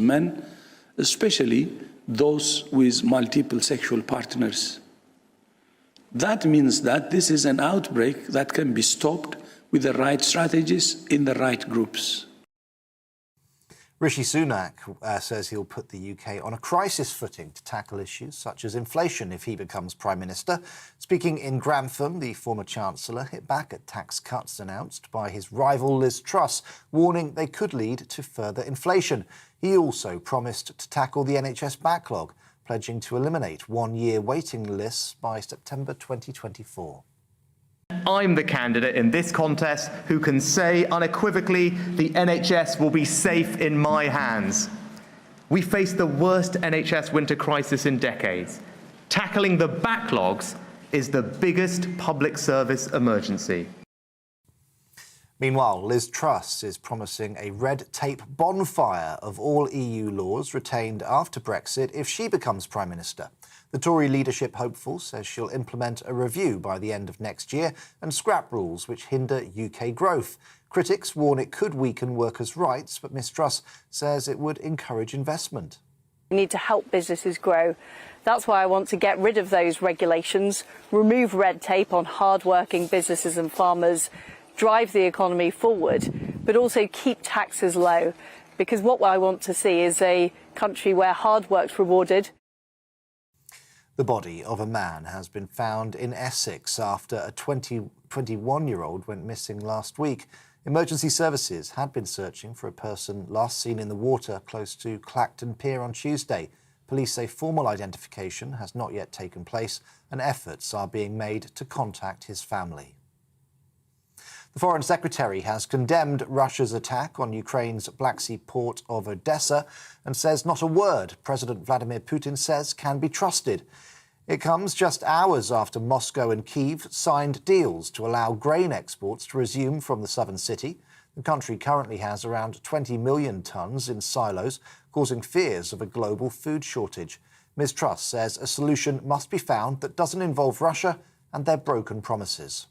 Men, especially those with multiple sexual partners. That means that this is an outbreak that can be stopped with the right strategies in the right groups. Rishi Sunak says he'll put the UK on a crisis footing to tackle issues such as inflation if he becomes Prime Minister. Speaking in Grantham, the former Chancellor hit back at tax cuts announced by his rival Liz Truss, warning they could lead to further inflation. He also promised to tackle the NHS backlog, pledging to eliminate one-year waiting lists by September 2024. I'm the candidate in this contest who can say unequivocally the NHS will be safe in my hands. We face the worst NHS winter crisis in decades. Tackling the backlogs is the biggest public service emergency. Meanwhile, Liz Truss is promising a red tape bonfire of all EU laws retained after Brexit if she becomes Prime Minister. The Tory leadership hopeful says she'll implement a review by the end of next year and scrap rules which hinder UK growth. Critics warn it could weaken workers' rights, but Ms Truss says it would encourage investment. We need to help businesses grow. That's why I want to get rid of those regulations, remove red tape on hard-working businesses and farmers, drive the economy forward, but also keep taxes low. Because what I want to see is a country where hard work's rewarded. The body of a man has been found in Essex after a 21-year-old went missing last week. Emergency services had been searching for a person last seen in the water close to Clacton Pier on Tuesday. Police say formal identification has not yet taken place and efforts are being made to contact his family. The Foreign Secretary has condemned Russia's attack on Ukraine's Black Sea port of Odessa and says not a word President Vladimir Putin says can be trusted. It comes just hours after Moscow and Kyiv signed deals to allow grain exports to resume from the southern city. The country currently has around 20 million tonnes in silos, causing fears of a global food shortage. Ms Truss says a solution must be found that doesn't involve Russia and their broken promises.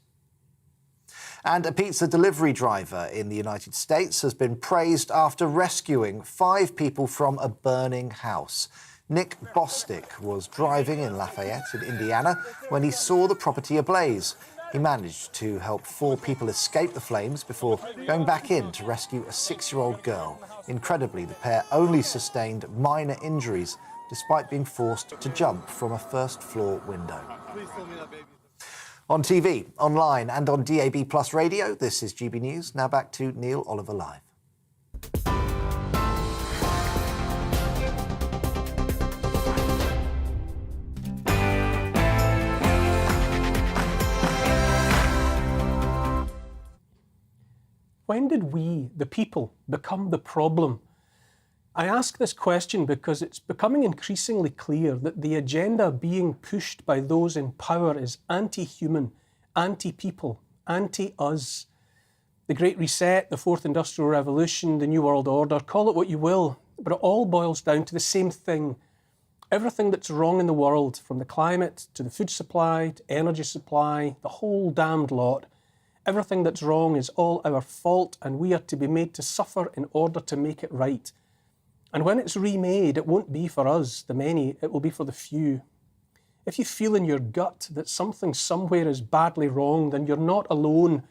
And a pizza delivery driver in the United States has been praised after rescuing 5 people from a burning house. Nick Bostick was driving in Lafayette in Indiana when he saw the property ablaze. He managed to help 4 people escape the flames before going back in to rescue a 6-year-old girl. Incredibly, the pair only sustained minor injuries despite being forced to jump from a first-floor window. On TV, online and on DAB+ radio, this is GB News. Now back to Neil Oliver Live. When did we, the people, become the problem? I ask this question because it's becoming increasingly clear that the agenda being pushed by those in power is anti-human, anti-people, anti-us. The Great Reset, the Fourth Industrial Revolution, the New World Order, call it what you will, but it all boils down to the same thing. Everything that's wrong in the world, from the climate to the food supply to energy supply, the whole damned lot, everything that's wrong is all our fault and we are to be made to suffer in order to make it right. And when it's remade, it won't be for us, the many, it will be for the few. If you feel in your gut that something somewhere is badly wrong, then you're not alone.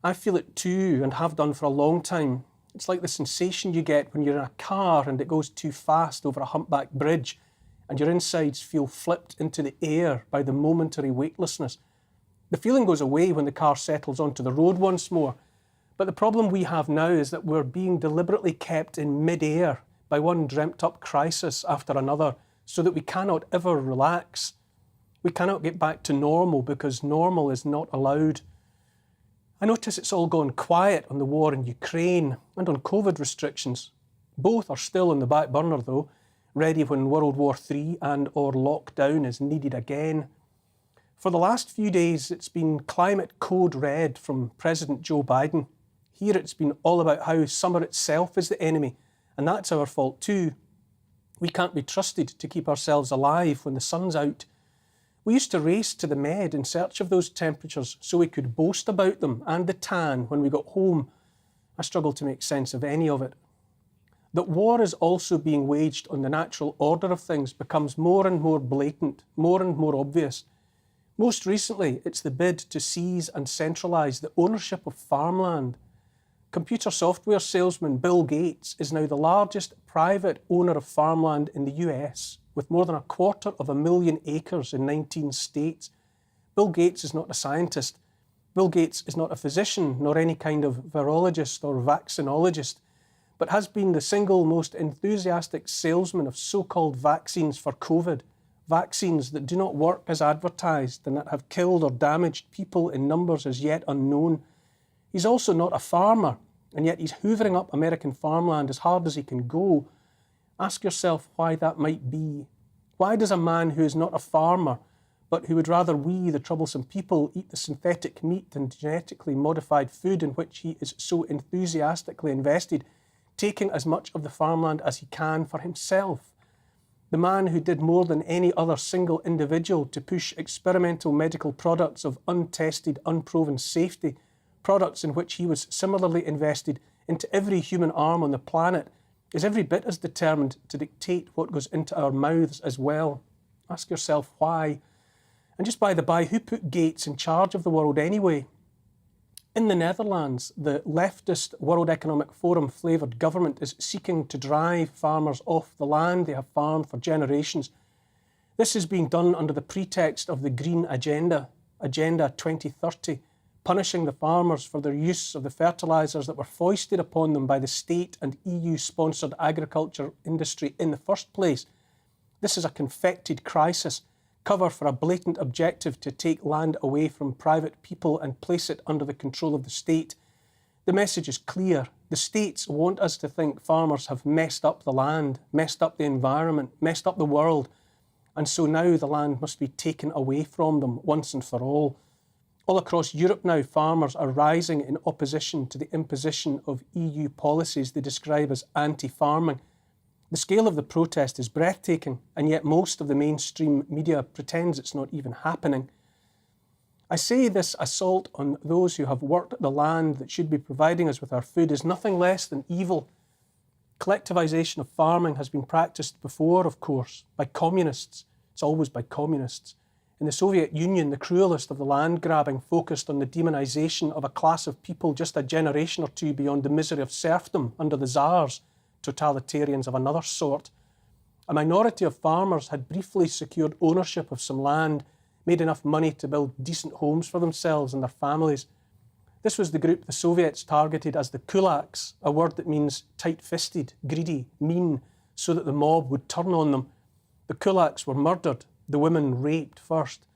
I feel it too and have done for a long time. It's like the sensation you get when you're in a car and it goes too fast over a humpback bridge and your insides feel flipped into the air by the momentary weightlessness. The feeling goes away when the car settles onto the road once more. But the problem we have now is that we're being deliberately kept in mid-air by one dreamt-up crisis after another so that we cannot ever relax. We cannot get back to normal because normal is not allowed. I notice it's all gone quiet on the war in Ukraine and on COVID restrictions. Both are still on the back burner though, ready when World War III and/or lockdown is needed again. For the last few days, it's been climate code red from President Joe Biden. Here it's been all about how summer itself is the enemy, and that's our fault too. We can't be trusted to keep ourselves alive when the sun's out. We used to race to the Med in search of those temperatures so we could boast about them and the tan when we got home. I struggle to make sense of any of it. That war is also being waged on the natural order of things becomes more and more blatant, more and more obvious. Most recently, it's the bid to seize and centralise the ownership of farmland. Computer software salesman Bill Gates is now the largest private owner of farmland in the US, with more than 250,000 acres in 19 states. Bill Gates is not a scientist. Bill Gates is not a physician nor any kind of virologist or vaccinologist, but has been the single most enthusiastic salesman of so-called vaccines for COVID, vaccines that do not work as advertised and that have killed or damaged people in numbers as yet unknown. He's also not a farmer, and yet he's hoovering up American farmland as hard as he can go. Ask yourself why that might be. Why does a man who is not a farmer, but who would rather we, the troublesome people, eat the synthetic meat and genetically modified food in which he is so enthusiastically invested, taking as much of the farmland as he can for himself? The man who did more than any other single individual to push experimental medical products of untested, unproven safety, products in which he was similarly invested into every human arm on the planet, is every bit as determined to dictate what goes into our mouths as well. Ask yourself why. And just by the by, who put Gates in charge of the world anyway? In the Netherlands, the leftist World Economic Forum flavoured government is seeking to drive farmers off the land they have farmed for generations. This is being done under the pretext of the Green Agenda, Agenda 2030, punishing the farmers for their use of the fertilisers that were foisted upon them by the state and EU-sponsored agriculture industry in the first place. This is a confected crisis, cover for a blatant objective to take land away from private people and place it under the control of the state. The message is clear. The states want us to think farmers have messed up the land, messed up the environment, messed up the world, and so now the land must be taken away from them once and for all. All across Europe now, farmers are rising in opposition to the imposition of EU policies they describe as anti-farming. The scale of the protest is breathtaking, and yet most of the mainstream media pretends it's not even happening. I say this assault on those who have worked the land that should be providing us with our food is nothing less than evil. Collectivization of farming has been practiced before, of course, by communists. It's always by communists. In the Soviet Union, the cruelest of the land grabbing focused on the demonization of a class of people just a generation or two beyond the misery of serfdom under the Tsars, totalitarians of another sort. A minority of farmers had briefly secured ownership of some land, made enough money to build decent homes for themselves and their families. This was the group the Soviets targeted as the kulaks, a word that means tight-fisted, greedy, mean, so that the mob would turn on them. The kulaks were murdered, the women raped first.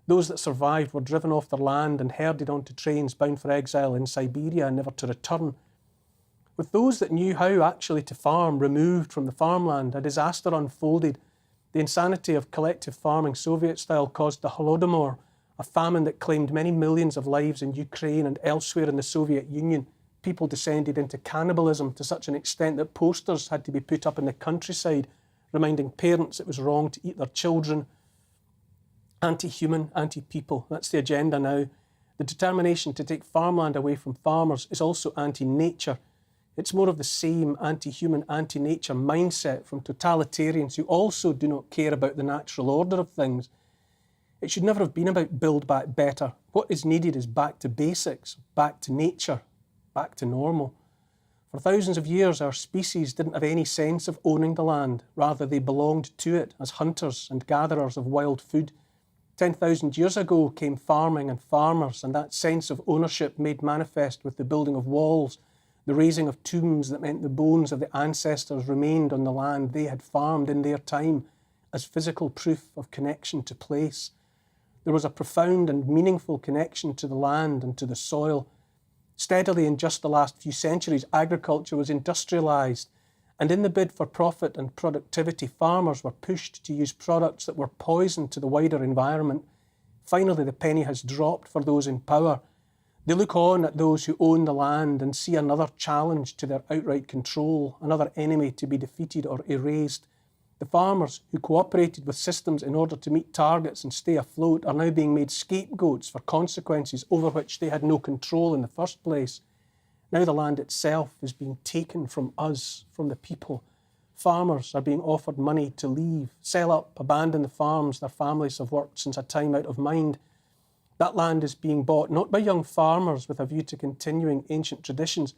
Those that survived were driven off their land and herded onto trains bound for exile in Siberia, never to return. With those that knew how actually to farm removed from the farmland, a disaster unfolded. The insanity of collective farming Soviet style caused the Holodomor, a famine that claimed many millions of lives in Ukraine and elsewhere in the Soviet Union. People descended into cannibalism to such an extent that posters had to be put up in the countryside, reminding parents it was wrong to eat their children. Anti-human, anti-people, that's the agenda now. The determination to take farmland away from farmers is also anti-nature. It's more of the same anti-human, anti-nature mindset from totalitarians who also do not care about the natural order of things. It should never have been about build back better. What is needed is back to basics, back to nature, back to normal. For thousands of years, our species didn't have any sense of owning the land. Rather, they belonged to it as hunters and gatherers of wild food. 10,000 years ago came farming and farmers, and that sense of ownership made manifest with the building of walls, the raising of tombs that meant the bones of the ancestors remained on the land they had farmed in their time as physical proof of connection to place. There was a profound and meaningful connection to the land and to the soil. Steadily in just the last few centuries, agriculture was industrialised, and in the bid for profit and productivity, farmers were pushed to use products that were poison to the wider environment. Finally, the penny has dropped for those in power. They look on at those who own the land and see another challenge to their outright control, another enemy to be defeated or erased. The farmers who cooperated with systems in order to meet targets and stay afloat are now being made scapegoats for consequences over which they had no control in the first place. Now the land itself is being taken from us, from the people. Farmers are being offered money to leave, sell up, abandon the farms their families have worked since a time out of mind. That land is being bought not by young farmers with a view to continuing ancient traditions,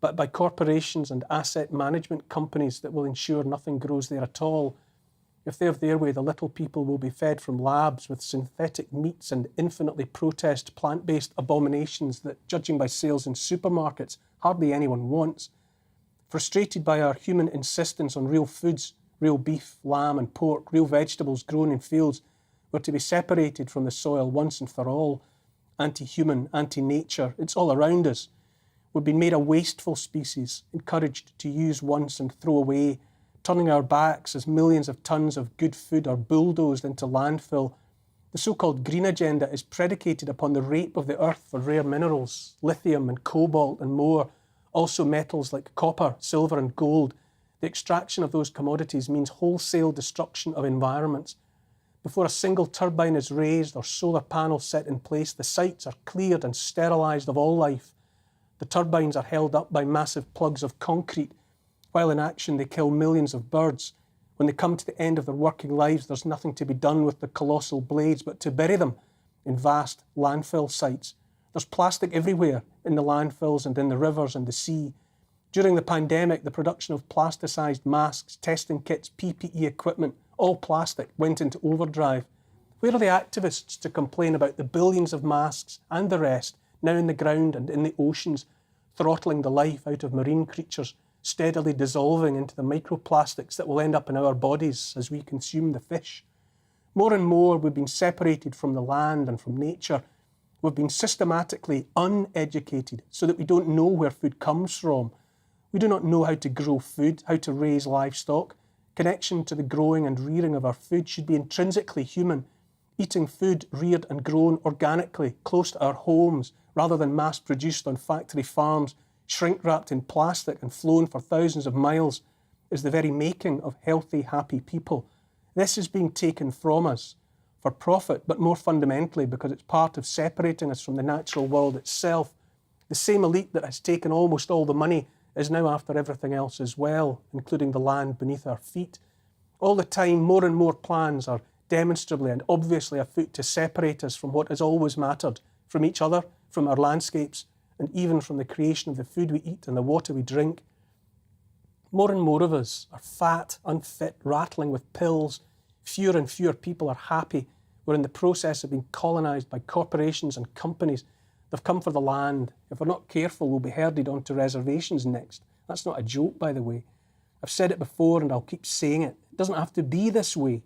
but by corporations and asset management companies that will ensure nothing grows there at all. If they have their way, the little people will be fed from labs with synthetic meats and infinitely processed plant-based abominations that, judging by sales in supermarkets, hardly anyone wants. Frustrated by our human insistence on real foods, real beef, lamb and pork, real vegetables grown in fields, we're to be separated from the soil once and for all. Anti-human, anti-nature, it's all around us. We've been made a wasteful species, encouraged to use once and throw away, turning our backs as millions of tons of good food are bulldozed into landfill. The so-called green agenda is predicated upon the rape of the earth for rare minerals, lithium and cobalt and more, also metals like copper, silver and gold. The extraction of those commodities means wholesale destruction of environments. Before a single turbine is raised or solar panels set in place, the sites are cleared and sterilised of all life. The turbines are held up by massive plugs of concrete. While in action, they kill millions of birds. When they come to the end of their working lives, there's nothing to be done with the colossal blades but to bury them in vast landfill sites. There's plastic everywhere, in the landfills and in the rivers and the sea. During the pandemic, the production of plasticised masks, testing kits, PPE equipment, all plastic, went into overdrive. Where are the activists to complain about the billions of masks and the rest now in the ground and in the oceans, throttling the life out of marine creatures, steadily dissolving into the microplastics that will end up in our bodies as we consume the fish? More and more, we've been separated from the land and from nature. We've been systematically uneducated so that we don't know where food comes from. We do not know how to grow food, how to raise livestock. Connection to the growing and rearing of our food should be intrinsically human. Eating food reared and grown organically, close to our homes, rather than mass-produced on factory farms, shrink-wrapped in plastic and flown for thousands of miles, is the very making of healthy, happy people. This is being taken from us for profit, but more fundamentally because it's part of separating us from the natural world itself. The same elite that has taken almost all the money is now after everything else as well, including the land beneath our feet. All the time, more and more plans are demonstrably and obviously afoot to separate us from what has always mattered, from each other, from our landscapes, and even from the creation of the food we eat and the water we drink. More and more of us are fat, unfit, rattling with pills. Fewer and fewer people are happy. We're in the process of being colonised by corporations and companies. They've come for the land. If we're not careful, we'll be herded onto reservations next. That's not a joke, by the way. I've said it before and I'll keep saying it. It doesn't have to be this way.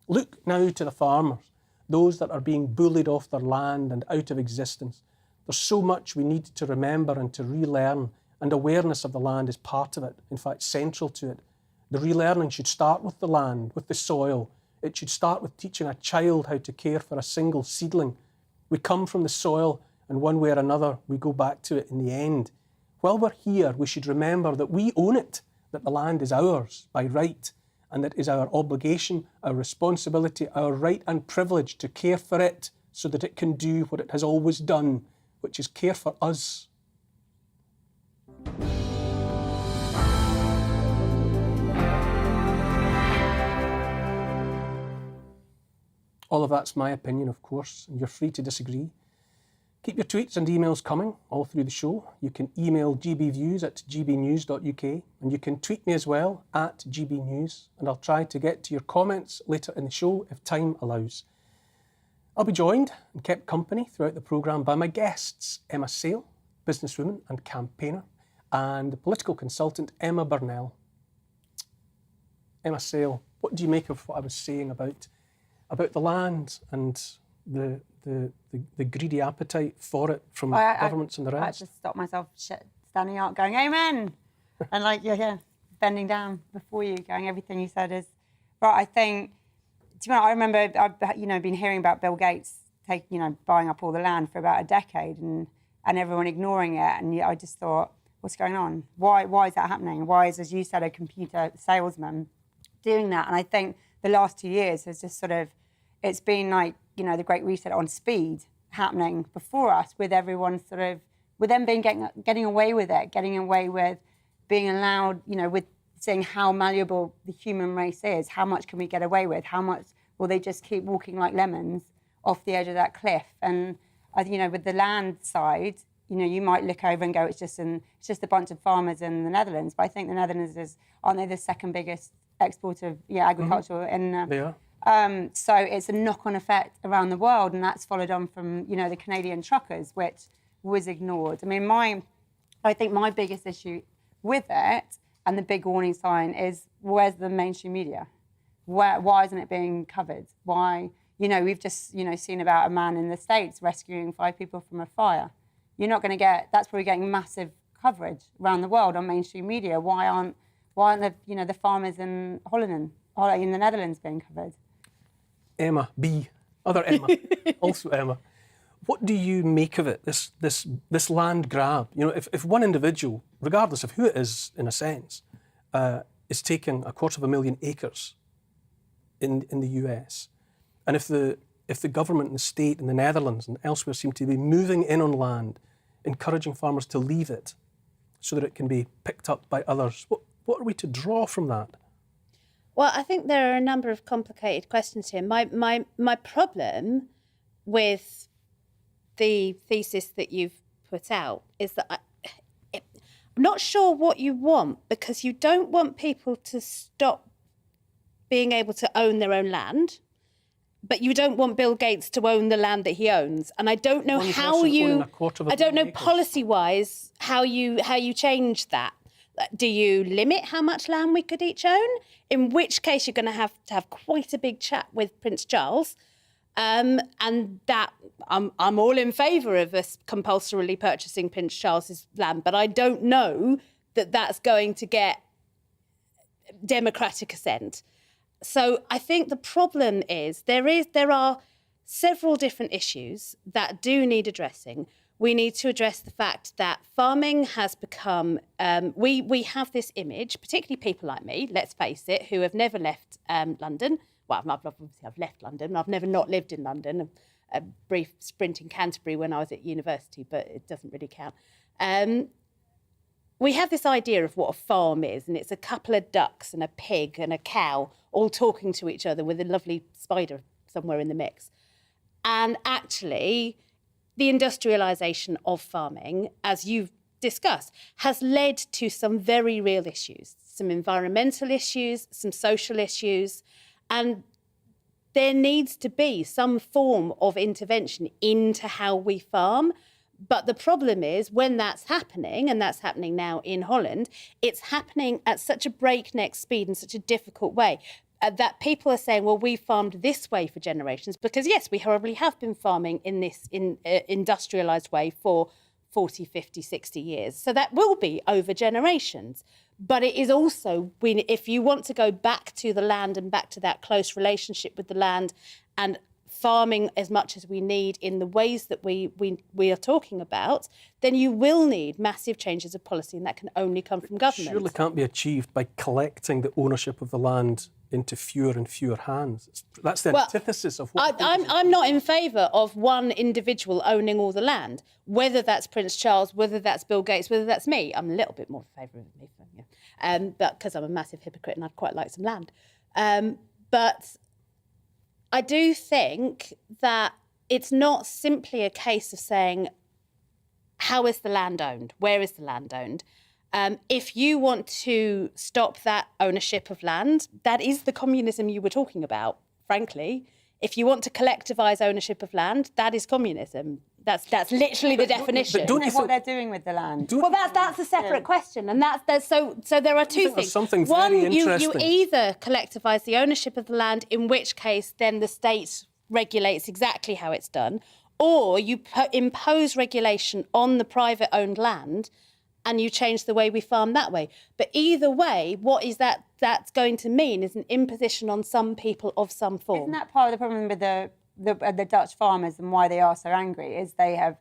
Look now to the farmers, those that are being bullied off their land and out of existence. There's so much we need to remember and to relearn, and awareness of the land is part of it, in fact, central to it. The relearning should start with the land, with the soil. It should start with teaching a child how to care for a single seedling. We come from the soil, and one way or another, we go back to it in the end. While we're here, we should remember that we own it, that the land is ours by right, and that it is our obligation, our responsibility, our right and privilege to care for it so that it can do what it has always done, which is care for us. All of that's my opinion, of course, and you're free to disagree. Keep your tweets and emails coming all through the show. You can email gbviews@gbnews.uk, and you can tweet me as well @gbnews, and I'll try to get to your comments later in the show if time allows. I'll be joined and kept company throughout the programme by my guests, Emma Sale, businesswoman and campaigner, and political consultant Emma Burnell. Emma Sale, what do you make of what I was saying about the land and the greedy appetite for it from governments and the rest? I just stopped myself standing up going, amen. And bending down before you, going, everything you said is right. I think, I remember I've been hearing about Bill Gates buying up all the land for about a decade and everyone ignoring it. And I just thought, what's going on? Why is that happening? Why is, as you said, a computer salesman doing that? And I think the last 2 years has just it's been like, the Great Reset on speed happening before us, with everyone sort of we're then getting away with it, getting away with being allowed, with saying how malleable the human race is. How much can we get away with? How much will they just keep walking like lemons off the edge of that cliff? And with the land side, you might look over and go, it's just a bunch of farmers in the Netherlands. But I think the Netherlands aren't they the second biggest exporter of agriculture in? They are. So it's a knock-on effect around the world, and that's followed on from the Canadian truckers, which was ignored. I mean, I think my biggest issue with it, and the big warning sign, is where's the mainstream media? Why isn't it being covered? Why? We've just seen about a man in the States rescuing 5 people from a fire. You're not going to get. That's probably getting massive coverage around the world on mainstream media. Why aren't the farmers in Holland, in the Netherlands, being covered? Emma B, other Emma, also Emma. What do you make of it? This land grab. If one individual, regardless of who it is, in a sense, is taking 250,000 acres in the US, and if the government and the state in the Netherlands and elsewhere seem to be moving in on land, encouraging farmers to leave it so that it can be picked up by others, what are we to draw from that? Well, I think there are a number of complicated questions here. My problem with the thesis that you've put out is that I'm not sure what you want, because you don't want people to stop being able to own their own land, but you don't want Bill Gates to own the land that he owns. And I don't know I don't know policy-wise how you change that. Do you limit how much land we could each own? In which case you're going to have quite a big chat with Prince Charles. And that I'm all in favour of us compulsorily purchasing Prince Charles's land, but I don't know that that's going to get democratic assent. So I think the problem is there are several different issues that do need addressing. We need to address the fact that farming has become, we have this image, particularly people like me, let's face it, who have never left London. Well, I've left London. I've never not lived in London. A brief sprint in Canterbury when I was at university, but it doesn't really count. We have this idea of what a farm is, and it's a couple of ducks and a pig and a cow all talking to each other with a lovely spider somewhere in the mix. And actually, the industrialisation of farming, as you've discussed, has led to some very real issues, some environmental issues, some social issues, and there needs to be some form of intervention into how we farm. But the problem is when that's happening, and that's happening now in Holland, it's happening at such a breakneck speed and such a difficult way that people are saying, well, we farmed this way for generations, because, yes, we probably have been farming in this industrialised way for 40, 50, 60 years. So that will be over generations. But it is also, if you want to go back to the land and back to that close relationship with the land and farming as much as we need in the ways that we are talking about, then you will need massive changes of policy, and that can only come from government. Surely can't be achieved by collecting the ownership of the land into fewer and fewer hands. That's the antithesis of what... I'm not in favour of one individual owning all the land, whether that's Prince Charles, whether that's Bill Gates, whether that's me. I'm a little bit more in favour of me, but because I'm a massive hypocrite and I'd quite like some land. But I do think that it's not simply a case of saying, how is the land owned? Where is the land owned? If you want to stop that ownership of land, that is the communism you were talking about, frankly. If you want to collectivise ownership of land, that is communism. That's literally the definition. Isn't it what they're doing with the land? Well, that's a separate question, and so there are two things. One, you either collectivise the ownership of the land, in which case then the state regulates exactly how it's done, or you impose regulation on the private-owned land, and you change the way we farm that way. But either way, what is that's going to mean is an imposition on some people of some form. Isn't that part of the problem with the Dutch farmers and why they are so angry? Is they have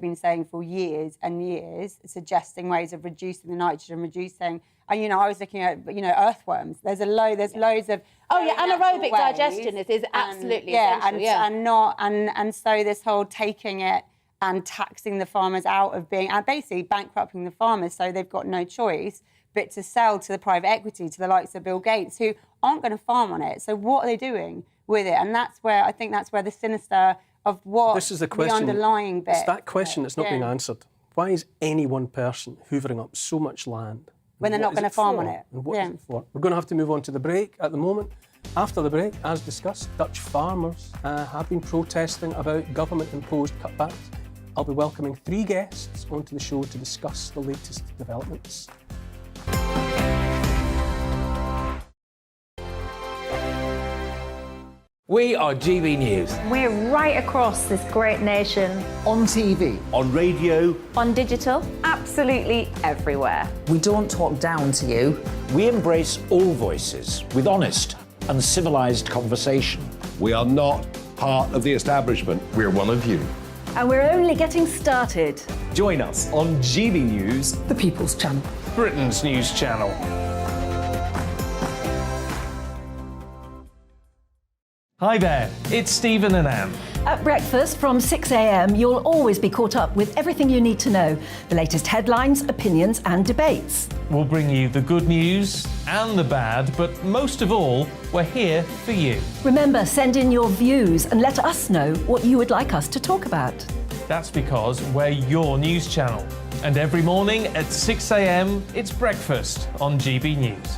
been saying for years and years, suggesting ways of reducing the nitrogen, reducing. And I was looking at earthworms. There's loads of anaerobic digestion is absolutely essential. And so this whole taking it and taxing the farmers out of being, and basically bankrupting the farmers, so they've got no choice but to sell to the private equity, to the likes of Bill Gates, who aren't going to farm on it. So what are they doing with it? And that's where, I think that's where the sinister of what this is the question, the underlying bit. It's that question that's not being answered. Why is any one person hoovering up so much land? When they're not going to farm on it. And what is it for? We're going to have to move on to the break at the moment. After the break, as discussed, Dutch farmers have been protesting about government-imposed cutbacks. I'll be welcoming 3 guests onto the show to discuss the latest developments. We are GB News. We're right across this great nation. On TV. On radio. On digital. Absolutely everywhere. We don't talk down to you. We embrace all voices with honest and civilised conversation. We are not part of the establishment. We're one of you. And we're only getting started. Join us on GB News, The People's Channel. Britain's news channel. Hi there, it's Stephen and Anne. At breakfast from 6 a.m, you'll always be caught up with everything you need to know, the latest headlines, opinions and debates. We'll bring you the good news and the bad, but most of all, we're here for you. Remember, send in your views and let us know what you would like us to talk about. That's because we're your news channel. And every morning at 6 a.m, it's breakfast on GB News.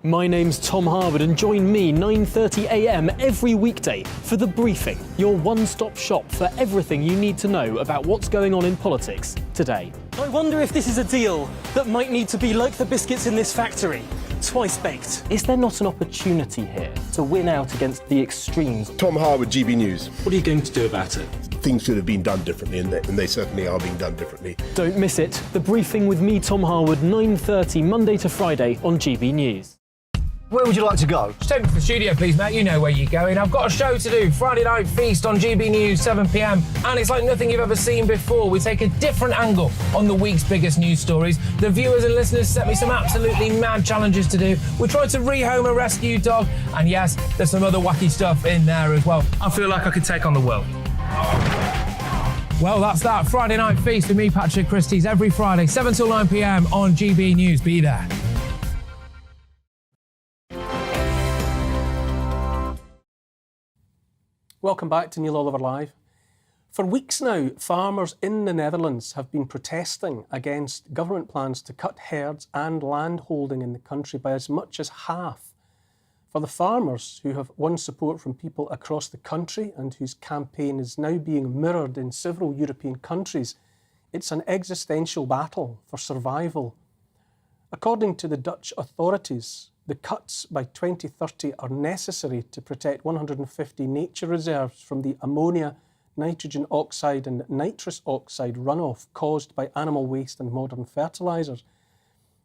My name's Tom Harwood and join me 9:30 a.m. every weekday for The Briefing, your one-stop shop for everything you need to know about what's going on in politics today. I wonder if this is a deal that might need to be like the biscuits in this factory, twice baked. Is there not an opportunity here to win out against the extremes? Tom Harwood, GB News. What are you going to do about it? Things should have been done differently, and they certainly are being done differently. Don't miss it. The Briefing with me, Tom Harwood, 9:30 Monday to Friday on GB News. Where would you like to go? Just take me to the studio, please, Matt. You know where you're going. I've got a show to do. Friday Night Feast on GB News, 7 p.m. And it's like nothing you've ever seen before. We take a different angle on the week's biggest news stories. The viewers and listeners set me some absolutely mad challenges to do. We tried to rehome a rescue dog. And yes, there's some other wacky stuff in there as well. I feel like I could take on the world. Well, that's that. Friday Night Feast with me, Patrick Christie's, every Friday, 7 till 9 p.m. on GB News. Be there. Welcome back to Neil Oliver Live. For weeks now, farmers in the Netherlands have been protesting against government plans to cut herds and land holding in the country by as much as half. For the farmers, who have won support from people across the country and whose campaign is now being mirrored in several European countries, it's an existential battle for survival. According to the Dutch authorities, the cuts by 2030 are necessary to protect 150 nature reserves from the ammonia, nitrogen oxide and nitrous oxide runoff caused by animal waste and modern fertilisers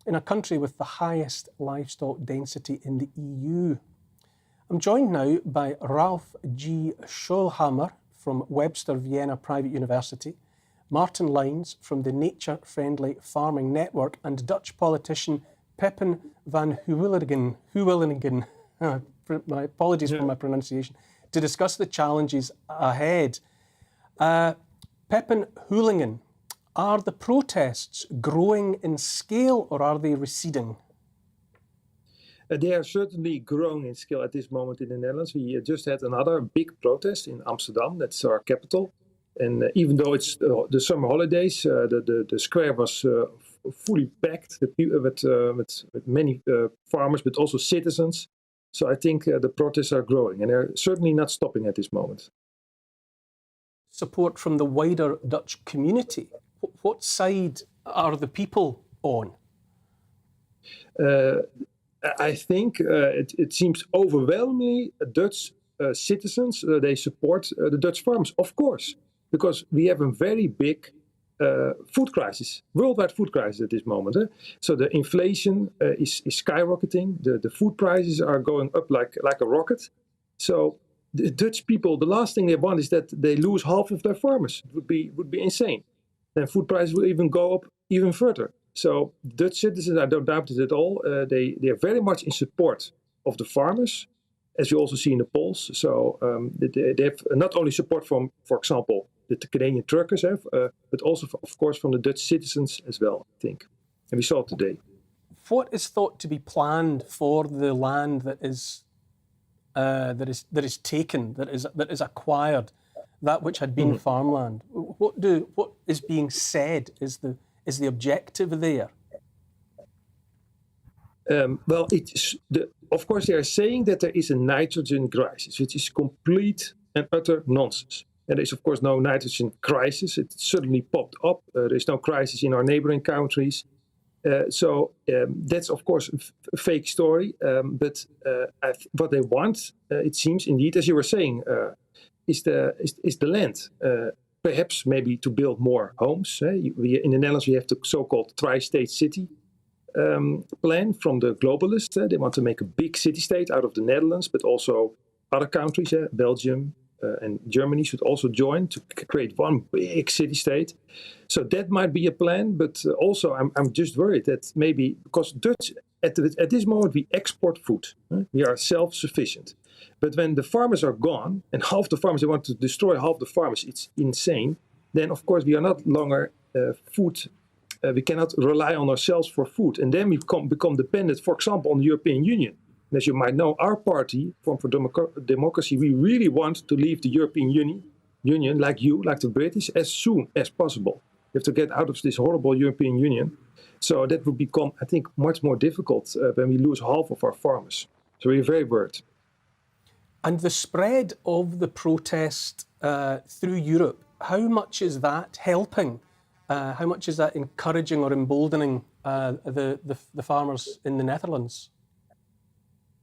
in a country with the highest livestock density in the EU. I'm joined now by Ralph G. Schoelhammer from Webster Vienna Private University, Martin Lines from the Nature Friendly Farming Network, and Dutch politician Pepijn van Houwelingen, my apologies for my pronunciation, to discuss the challenges ahead. Pepijn Houwelingen, are the protests growing in scale or are they receding? They are certainly growing in scale at this moment in the Netherlands. We just had another big protest in Amsterdam, that's our capital. And even though it's the summer holidays, the square was fully packed with many farmers, but also citizens. So I think the protests are growing and they're certainly not stopping at this moment. Support from the wider Dutch community. What side are the people on? I think it seems overwhelmingly Dutch citizens, they support the Dutch farmers, of course, because we have a very big food crisis, worldwide food crisis at this moment. So the inflation is skyrocketing. The food prices are going up like a rocket. So the Dutch people, the last thing they want is that they lose half of their farmers. It would be insane. Then food prices will even go up even further. So Dutch citizens, I don't doubt it at all. They are very much in support of the farmers. as we also see in the polls. So they have not only support from, for example, the Canadian truckers have, but also, of course, from the Dutch citizens as well, I think. And we saw it today. What is thought to be planned for the land that is taken, that is acquired, that which had been farmland? What is being said is the objective there? Well, of course, they are saying that there is a nitrogen crisis, which is complete and utter nonsense. And there is, of course, no nitrogen crisis. It suddenly popped up. There is no crisis in our neighboring countries. So that's, of course, a fake story. But what they want, it seems, indeed, as you were saying, is the land. Perhaps maybe to build more homes. In the Netherlands, we have the so-called tri-state city plan from the globalists. They want to make a big city-state out of the Netherlands, but also other countries, Belgium and Germany should also join to create one big city-state. So that might be a plan, but also I'm just worried that maybe, because Dutch, at this moment we export food. We are self-sufficient. But when the farmers are gone, and half the farmers, they want to destroy half the farmers, it's insane, then of course we are not longer food. We cannot rely on ourselves for food. And then we become dependent, for example, on the European Union. And as you might know, our party, Form for Democracy, we really want to leave the European Union, like the British, as soon as possible. We have to get out of this horrible European Union. So that would become, I think, much more difficult when we lose half of our farmers. So we're very worried. And the spread of the protest through Europe, how much is that helping? How much is that encouraging or emboldening the farmers in the Netherlands?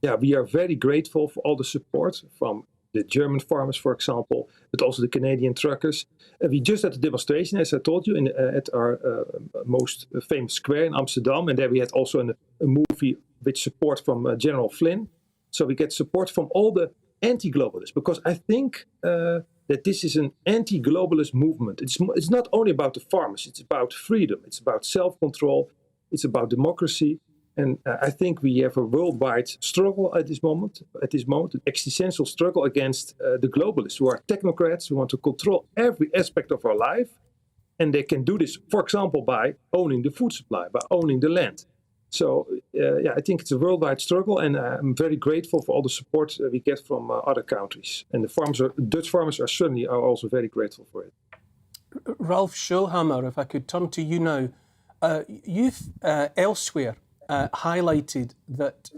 Yeah, we are very grateful for all the support from the German farmers, for example, but also the Canadian truckers. We just had a demonstration, as I told you, at our most famous square in Amsterdam, and there we had also a movie with support from General Flynn. So we get support from all the anti-globalists, because I think that this is an anti-globalist movement. It's not only about the farmers, it's about freedom, it's about self-control, it's about democracy. And I think we have a worldwide struggle at this moment, an existential struggle against the globalists, who are technocrats, who want to control every aspect of our life. And they can do this, for example, by owning the food supply, by owning the land. So, I think it's a worldwide struggle, and I'm very grateful for all the support we get from other countries. And the Dutch farmers are also very grateful for it. Ralph Schulhammer, if I could turn to you now. You've elsewhere highlighted that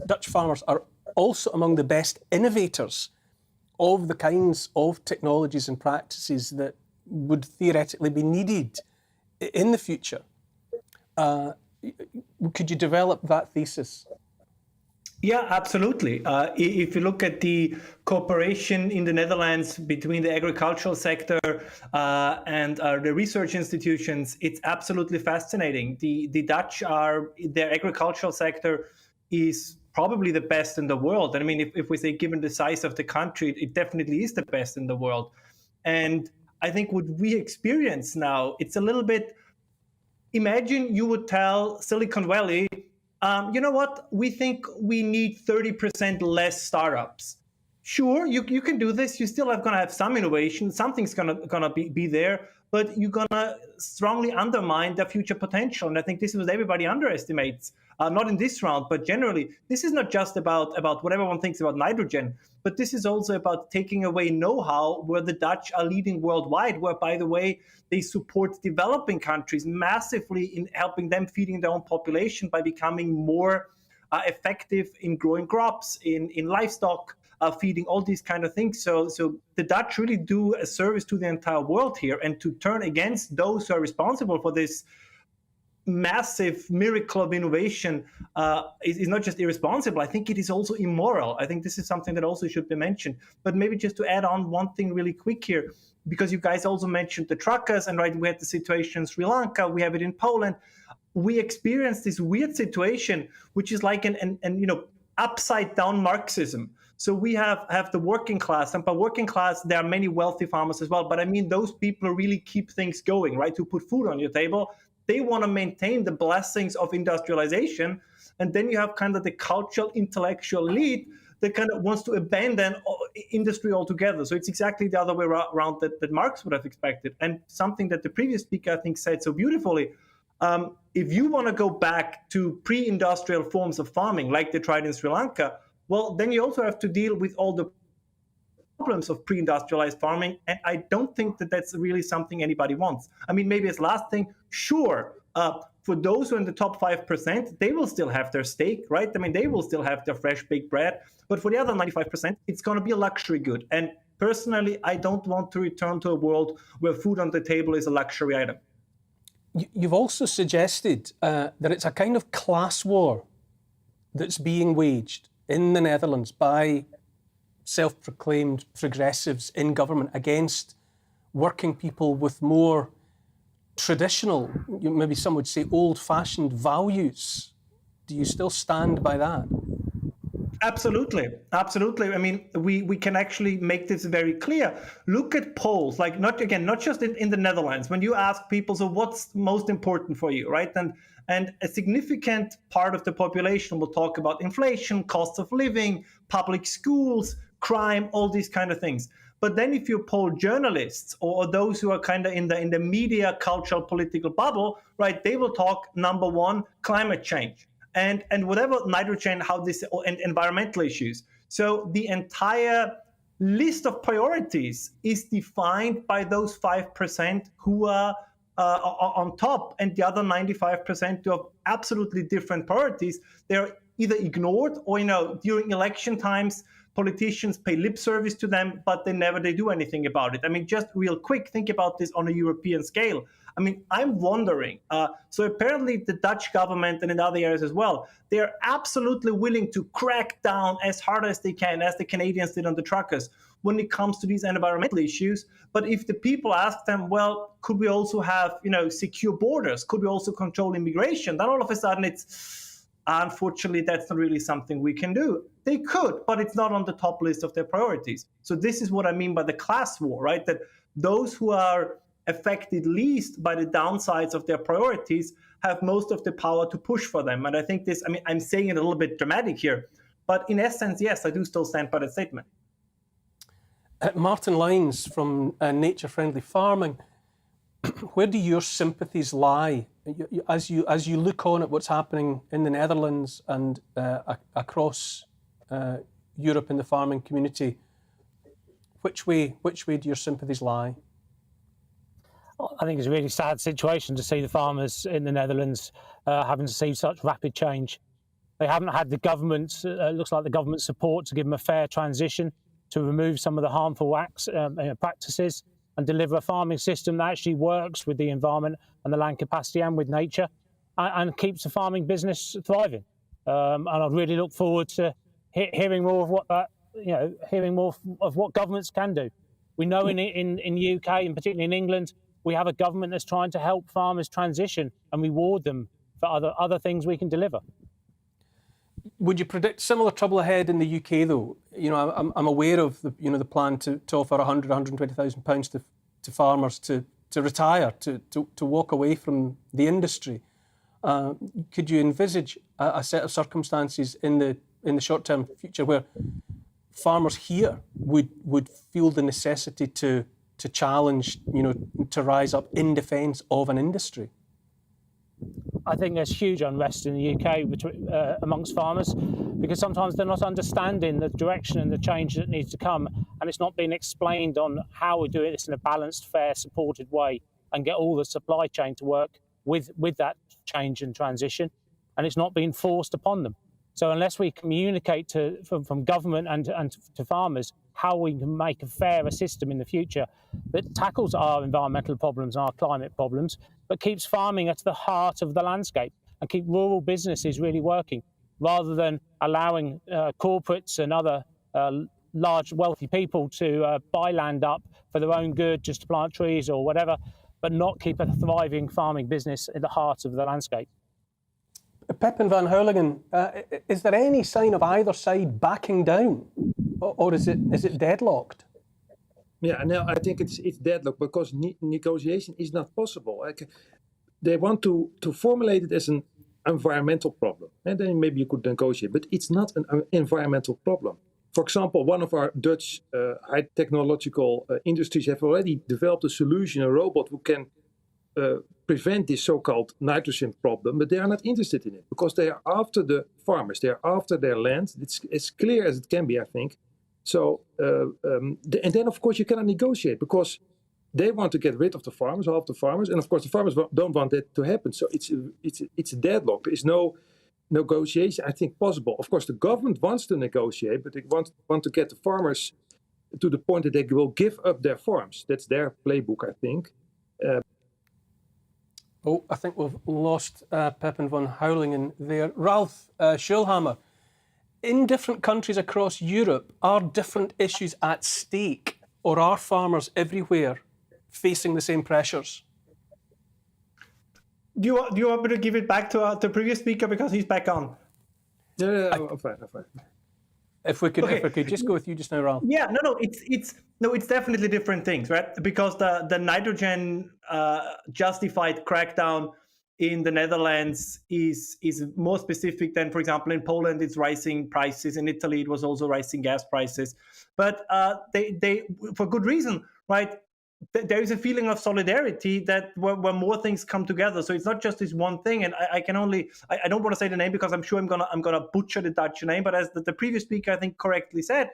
Dutch farmers are also among the best innovators of the kinds of technologies and practices that would theoretically be needed in the future. Could you develop that thesis? Yeah, absolutely. If you look at the cooperation in the Netherlands between the agricultural sector and the research institutions, it's absolutely fascinating. The Dutch their agricultural sector is probably the best in the world. And I mean, if we say given the size of the country, it definitely is the best in the world. And I think what we experience now, it's a little bit, imagine you would tell Silicon Valley, you know what, we think we need 30% less startups. Sure, you can do this. You still going to have some innovation. Something's gonna be there, but you're going to strongly undermine the future potential. And I think this is what everybody underestimates, not in this round, but generally. This is not just about what everyone thinks about nitrogen, but this is also about taking away know-how where the Dutch are leading worldwide, where, by the way, they support developing countries massively in helping them feeding their own population by becoming more effective in growing crops, in livestock, feeding, all these kind of things. So the Dutch really do a service to the entire world here, and to turn against those who are responsible for this massive miracle of innovation is not just irresponsible. I think it is also immoral. I think this is something that also should be mentioned. But maybe just to add on one thing really quick here, because you guys also mentioned the truckers, and right, we had the situation in Sri Lanka, we have it in Poland. We experienced this weird situation, which is like an upside down Marxism. So we have the working class, and by working class, there are many wealthy farmers as well. But I mean, those people really keep things going, right? To put food on your table. They want to maintain the blessings of industrialization. And then you have kind of the cultural, intellectual elite that kind of wants to abandon industry altogether. So it's exactly the other way around that Marx would have expected. And something that the previous speaker, I think, said so beautifully, if you want to go back to pre-industrial forms of farming, like they tried in Sri Lanka, well, then you also have to deal with all the problems of pre-industrialized farming. And I don't think that that's really something anybody wants. I mean, maybe as last thing, sure, for those who are in the top 5%, they will still have their steak, right? I mean, they will still have their fresh baked bread. But for the other 95%, it's going to be a luxury good. And personally, I don't want to return to a world where food on the table is a luxury item. You've also suggested that it's a kind of class war that's being waged in the Netherlands by self-proclaimed progressives in government against working people with more traditional, maybe some would say old-fashioned values. Do you still stand by that? Absolutely. I mean, we can actually make this very clear. Look at polls, like not just in the Netherlands. When you ask people, so what's most important for you, right? And a significant part of the population will talk about inflation, cost of living, public schools, crime, all these kind of things. But then if you poll journalists or those who are kind of in the media, cultural, political bubble, right, they will talk, number one, climate change. And whatever nitrogen, how this, and environmental issues. So the entire list of priorities is defined by those 5% who are on top, and the other 95% who have absolutely different priorities. They're either ignored or, during election times, politicians pay lip service to them, but they do anything about it. I mean, just real quick, think about this on a European scale. I mean, I'm wondering, so apparently the Dutch government and in other areas as well, they're absolutely willing to crack down as hard as they can, as the Canadians did on the truckers, when it comes to these environmental issues. But if the people ask them, well, could we also have, secure borders? Could we also control immigration? Then all of a sudden it's, unfortunately, that's not really something we can do. They could, but it's not on the top list of their priorities. So this is what I mean by the class war, right? That those who are affected least by the downsides of their priorities have most of the power to push for them. And I think this, I mean, I'm saying it a little bit dramatic here, but in essence, yes, I do still stand by that statement. Martin Lines from Nature Friendly Farming, where do your sympathies lie as you look on at what's happening in the Netherlands and across Europe in the farming community? Which way do your sympathies lie? I think it's a really sad situation to see the farmers in the Netherlands having to see such rapid change. They haven't had the government, looks like the government support to give them a fair transition, to remove some of the harmful practices and deliver a farming system that actually works with the environment and the land capacity and with nature and keeps the farming business thriving. And I really look forward to hearing more of what that, hearing more of what governments can do. We know in UK and particularly in England, we have a government that's trying to help farmers transition and reward them for other things we can deliver. Would you predict similar trouble ahead in the UK, though? I'm aware of the plan to offer £120,000 to farmers to retire, to walk away from the industry. Could you envisage a set of circumstances in the short-term future where farmers here would feel the necessity to challenge, to rise up in defence of an industry? I think there's huge unrest in the UK amongst farmers because sometimes they're not understanding the direction and the change that needs to come, and it's not being explained on how we do this in a balanced, fair, supported way and get all the supply chain to work with that change and transition, and it's not being forced upon them. So unless we communicate from government and to farmers how we can make a fairer system in the future that tackles our environmental problems and our climate problems, but keeps farming at the heart of the landscape and keep rural businesses really working, rather than allowing corporates and other large wealthy people to buy land up for their own good, just to plant trees or whatever, but not keep a thriving farming business at the heart of the landscape. Pepin van Houwelingen, is there any sign of either side backing down, or is it deadlocked? Yeah, no, I think it's deadlocked because negotiation is not possible. They want to formulate it as an environmental problem, and then maybe you could negotiate, but it's not an environmental problem. For example, one of our Dutch high technological industries have already developed a solution, a robot who can prevent this so-called nitrogen problem, but they are not interested in it because they are after the farmers, they are after their land. It's as clear as it can be, I think. So, and then of course you cannot negotiate because they want to get rid of the farmers, half the farmers, and of course the farmers don't want that to happen. So it's a deadlock. There is no negotiation, I think, possible. Of course, the government wants to negotiate, but they want to get the farmers to the point that they will give up their farms. That's their playbook, I think. I think we've lost Pepin van Houwelingen there. Ralph Schulhammer, in different countries across Europe, are different issues at stake, or are farmers everywhere facing the same pressures? Do you want me to give it back to the previous speaker because he's back on? Yeah, I'm fine. If we could just go with you just now, Ralph. Yeah, it's definitely different things, right? Because the nitrogen justified crackdown in the Netherlands is more specific than, for example, in Poland, it's rising prices. In Italy, it was also rising gas prices. But they for good reason, right? There is a feeling of solidarity that where more things come together. So it's not just this one thing. And I don't want to say the name because I'm sure I'm gonna butcher the Dutch name. But as the previous speaker, I think, correctly said,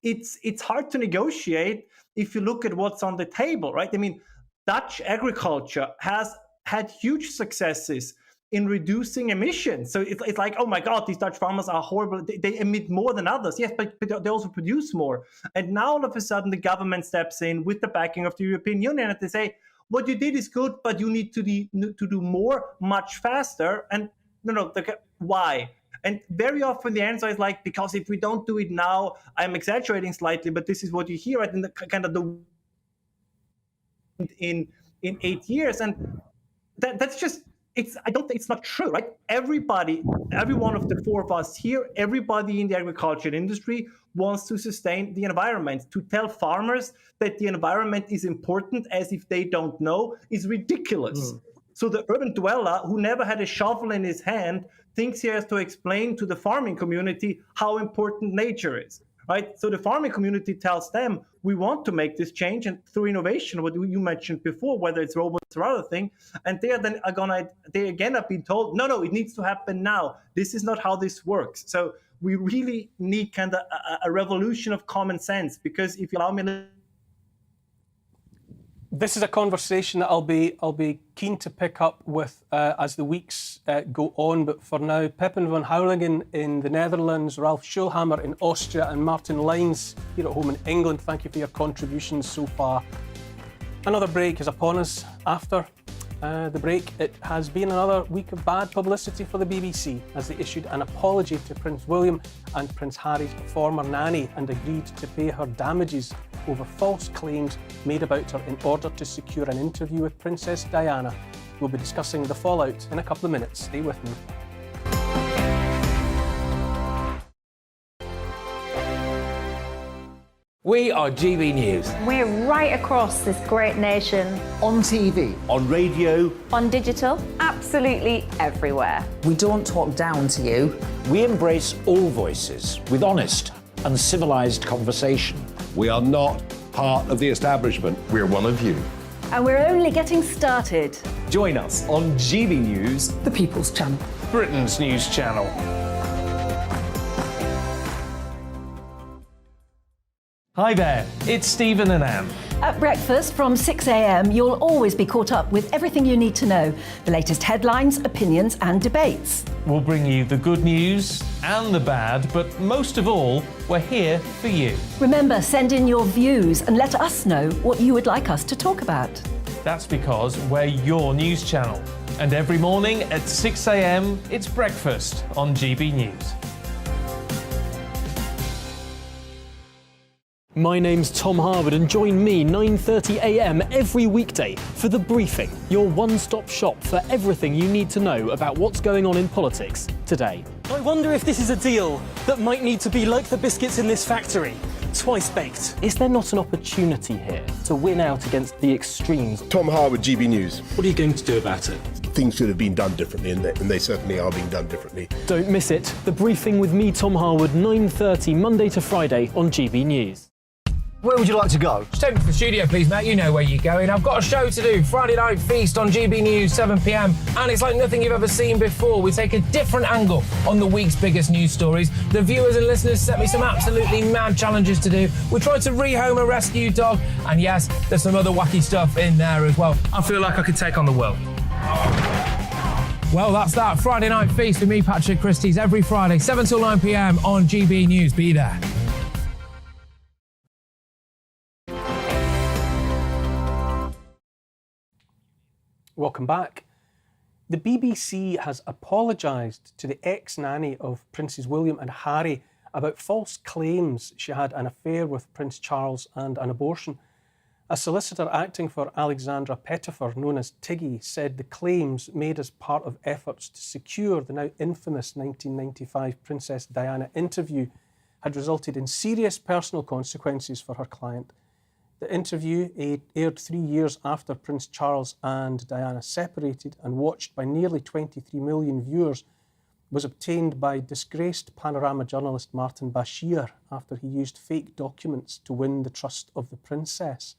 it's hard to negotiate if you look at what's on the table, right? I mean, Dutch agriculture has had huge successes in reducing emissions. So it's like, oh my God, these Dutch farmers are horrible. They emit more than others. Yes, but they also produce more. And now all of a sudden the government steps in with the backing of the European Union and they say, what you did is good, but you need to do more much faster. And why? And very often the answer is like, because if we don't do it now, I'm exaggerating slightly, but this is what you hear in the kind of the in 8 years. And that's just, I don't think it's not true, right? Everybody, every one of the four of us here, everybody in the agriculture industry wants to sustain the environment. To tell farmers that the environment is important as if they don't know is ridiculous. So the urban dweller who never had a shovel in his hand thinks he has to explain to the farming community how important nature is, right? So the farming community tells them, we want to make this change, and through innovation, what you mentioned before, whether it's robots or other thing, and they again have been told, no, it needs to happen now. This is not how this works. So we really need kind of a revolution of common sense, because if you allow me. This is a conversation that I'll be keen to pick up with as the weeks go on. But for now, Pepin van Houwelingen in the Netherlands, Ralph Schulhammer in Austria, and Martin Lines here at home in England. Thank you for your contributions so far. Another break is upon us. After the break, it has been another week of bad publicity for the BBC as they issued an apology to Prince William and Prince Harry's former nanny and agreed to pay her damages over false claims made about her in order to secure an interview with Princess Diana. We'll be discussing the fallout in a couple of minutes. Stay with me. We are GB News. We're right across this great nation. On TV. On radio. On digital. Absolutely everywhere. We don't talk down to you. We embrace all voices with honest and civilised conversation. We are not part of the establishment. We're one of you. And we're only getting started. Join us on GB News, the People's Channel, Britain's news channel. Hi there, it's Stephen and Anne. At breakfast from 6 a.m, you'll always be caught up with everything you need to know, the latest headlines, opinions and debates. We'll bring you the good news and the bad, but most of all, we're here for you. Remember, send in your views and let us know what you would like us to talk about. That's because we're your news channel. And every morning at 6 a.m, it's breakfast on GB News. My name's Tom Harwood, and join me 9:30 a.m. every weekday for The Briefing, your one-stop shop for everything you need to know about what's going on in politics today. I wonder if this is a deal that might need to be like the biscuits in this factory, twice baked. Is there not an opportunity here to win out against the extremes? Tom Harwood, GB News. What are you going to do about it? things should have been done differently, and they certainly are being done differently. Don't miss it. The Briefing with me, Tom Harwood, 9:30 Monday to Friday on GB News. Where would you like to go? Just take me to the studio, please, mate. You know where you're going. I've got a show to do. Friday Night Feast on GB News, 7 p.m. And it's like nothing you've ever seen before. We take a different angle on the week's biggest news stories. The viewers and listeners set me some absolutely mad challenges to do. We tried to rehome a rescue dog. And yes, there's some other wacky stuff in there as well. I feel like I could take on the world. Well, that's that. Friday Night Feast with me, Patrick Christie's, every Friday, 7 till 9 p.m. on GB News. Be there. Welcome back. The BBC has apologised to the ex-nanny of Princes William and Harry about false claims she had an affair with Prince Charles and an abortion. A solicitor acting for Alexandra Pettifer, known as Tiggy, said the claims made as part of efforts to secure the now infamous 1995 Princess Diana interview had resulted in serious personal consequences for her client. The interview, aired 3 years after Prince Charles and Diana separated and watched by nearly 23 million viewers, was obtained by disgraced Panorama journalist Martin Bashir after he used fake documents to win the trust of the princess.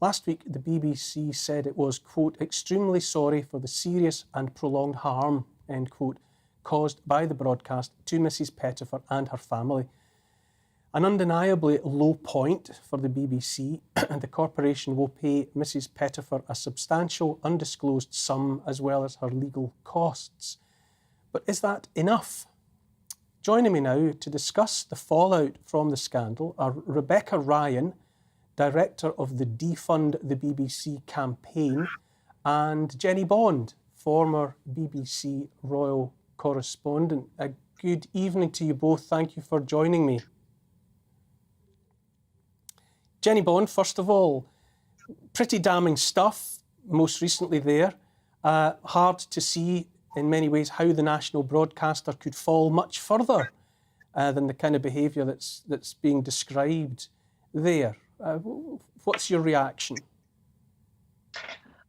Last week, the BBC said it was, quote, extremely sorry for the serious and prolonged harm, end quote, caused by the broadcast to Mrs. Pettifer and her family. An undeniably low point for the BBC, and the corporation will pay Mrs. Pettifer a substantial undisclosed sum as well as her legal costs. But is that enough? Joining me now to discuss the fallout from the scandal are Rebecca Ryan, director of the Defund the BBC campaign, and Jenny Bond, former BBC royal correspondent. A good evening to you both. Thank you for joining me. Jenny Bond, first of all, pretty damning stuff, most recently there. Hard to see in many ways how the national broadcaster could fall much further than the kind of behaviour that's being described there. What's your reaction?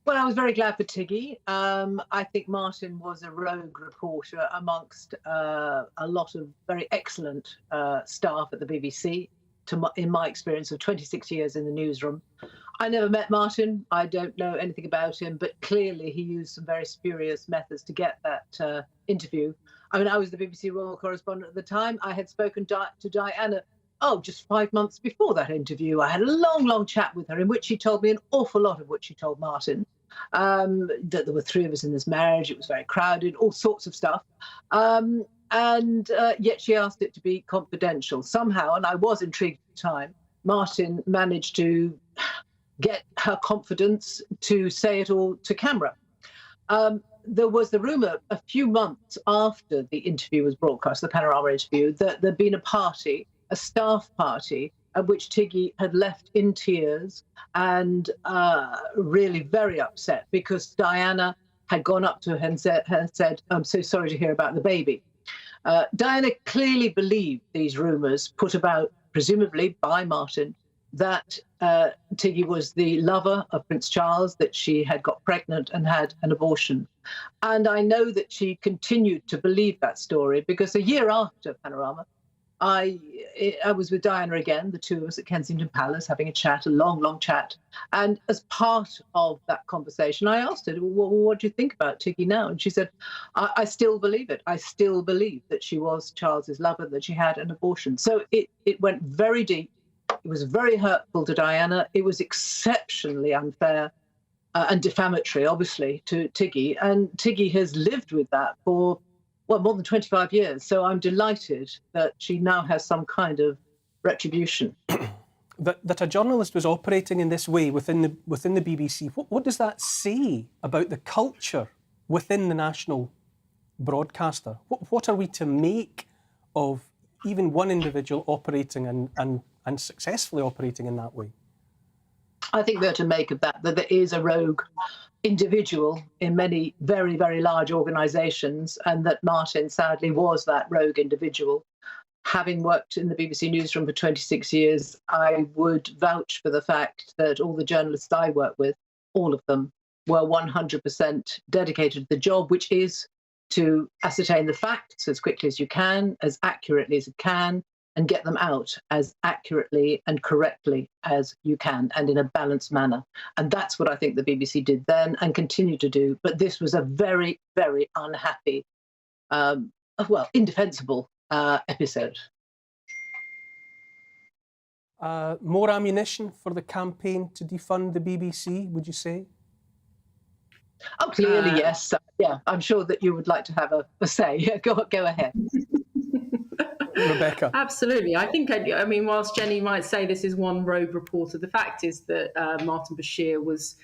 Well, I was very glad for Tiggy. I think Martin was a rogue reporter amongst a lot of very excellent staff at the BBC. In my experience of 26 years in the newsroom. I never met Martin. I don't know anything about him, but clearly he used some very spurious methods to get that interview. I mean, I was the BBC royal correspondent at the time. I had spoken to Diana, just 5 months before that interview. I had a long, long chat with her in which she told me an awful lot of what she told Martin. That there were 3 of us in this marriage. It was very crowded, all sorts of stuff. And yet she asked it to be confidential. Somehow, and I was intrigued at the time, Martin managed to get her confidence to say it all to camera. There was the rumour a few months after the interview was broadcast, the Panorama interview, that there'd been a party, a staff party, at which Tiggy had left in tears and really very upset because Diana had gone up to her and said, I'm so sorry to hear about the baby. Diana clearly believed these rumours put about, presumably by Martin, that Tiggy was the lover of Prince Charles, that she had got pregnant and had an abortion. And I know that she continued to believe that story because a year after Panorama, I was with Diana again, the 2 of us at Kensington Palace, having a chat, a long, long chat. And as part of that conversation, I asked her, well, what do you think about Tiggy now? And she said, I still believe it. I still believe that she was Charles's lover, that she had an abortion. So it went very deep. It was very hurtful to Diana. It was exceptionally unfair and defamatory, obviously, to Tiggy. And Tiggy has lived with that for more than 25 years. So I'm delighted that she now has some kind of retribution. That a journalist was operating in this way within the BBC, what does that say about the culture within the national broadcaster? What are we to make of even one individual operating and successfully operating in that way? I think we're to make of that there is a rogue individual in many very, very large organisations, and that Martin sadly was that rogue individual. Having worked in the BBC newsroom for 26 years, I would vouch for the fact that all the journalists I work with, all of them, were 100% dedicated to the job, which is to ascertain the facts as quickly as you can, as accurately as you can, and get them out as accurately and correctly as you can, and in a balanced manner. And that's what I think the BBC did then and continue to do. But this was a very, very unhappy, indefensible episode. More ammunition for the campaign to defund the BBC, would you say? Oh, clearly, yes. Yeah, I'm sure that you would like to have a say. Go ahead. Rebecca. Absolutely. I think, I mean, whilst Jenny might say this is one rogue reporter, the fact is that Martin Bashir was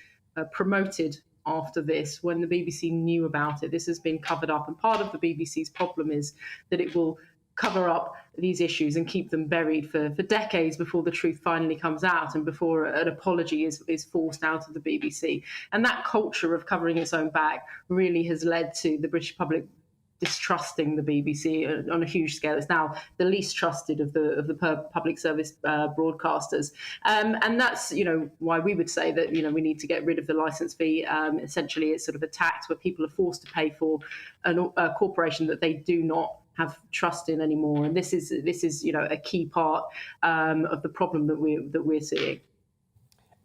promoted after this when the BBC knew about it. This has been covered up, and part of the BBC's problem is that it will cover up these issues and keep them buried for decades before the truth finally comes out and before an apology is forced out of the BBC. And that culture of covering its own back really has led to the British public distrusting the BBC on a huge scale. It's now the least trusted of the public service broadcasters, and that's why we would say that we need to get rid of the licence fee. Essentially, it's sort of a tax where people are forced to pay for a corporation that they do not have trust in anymore, and this is a key part of the problem that we're seeing.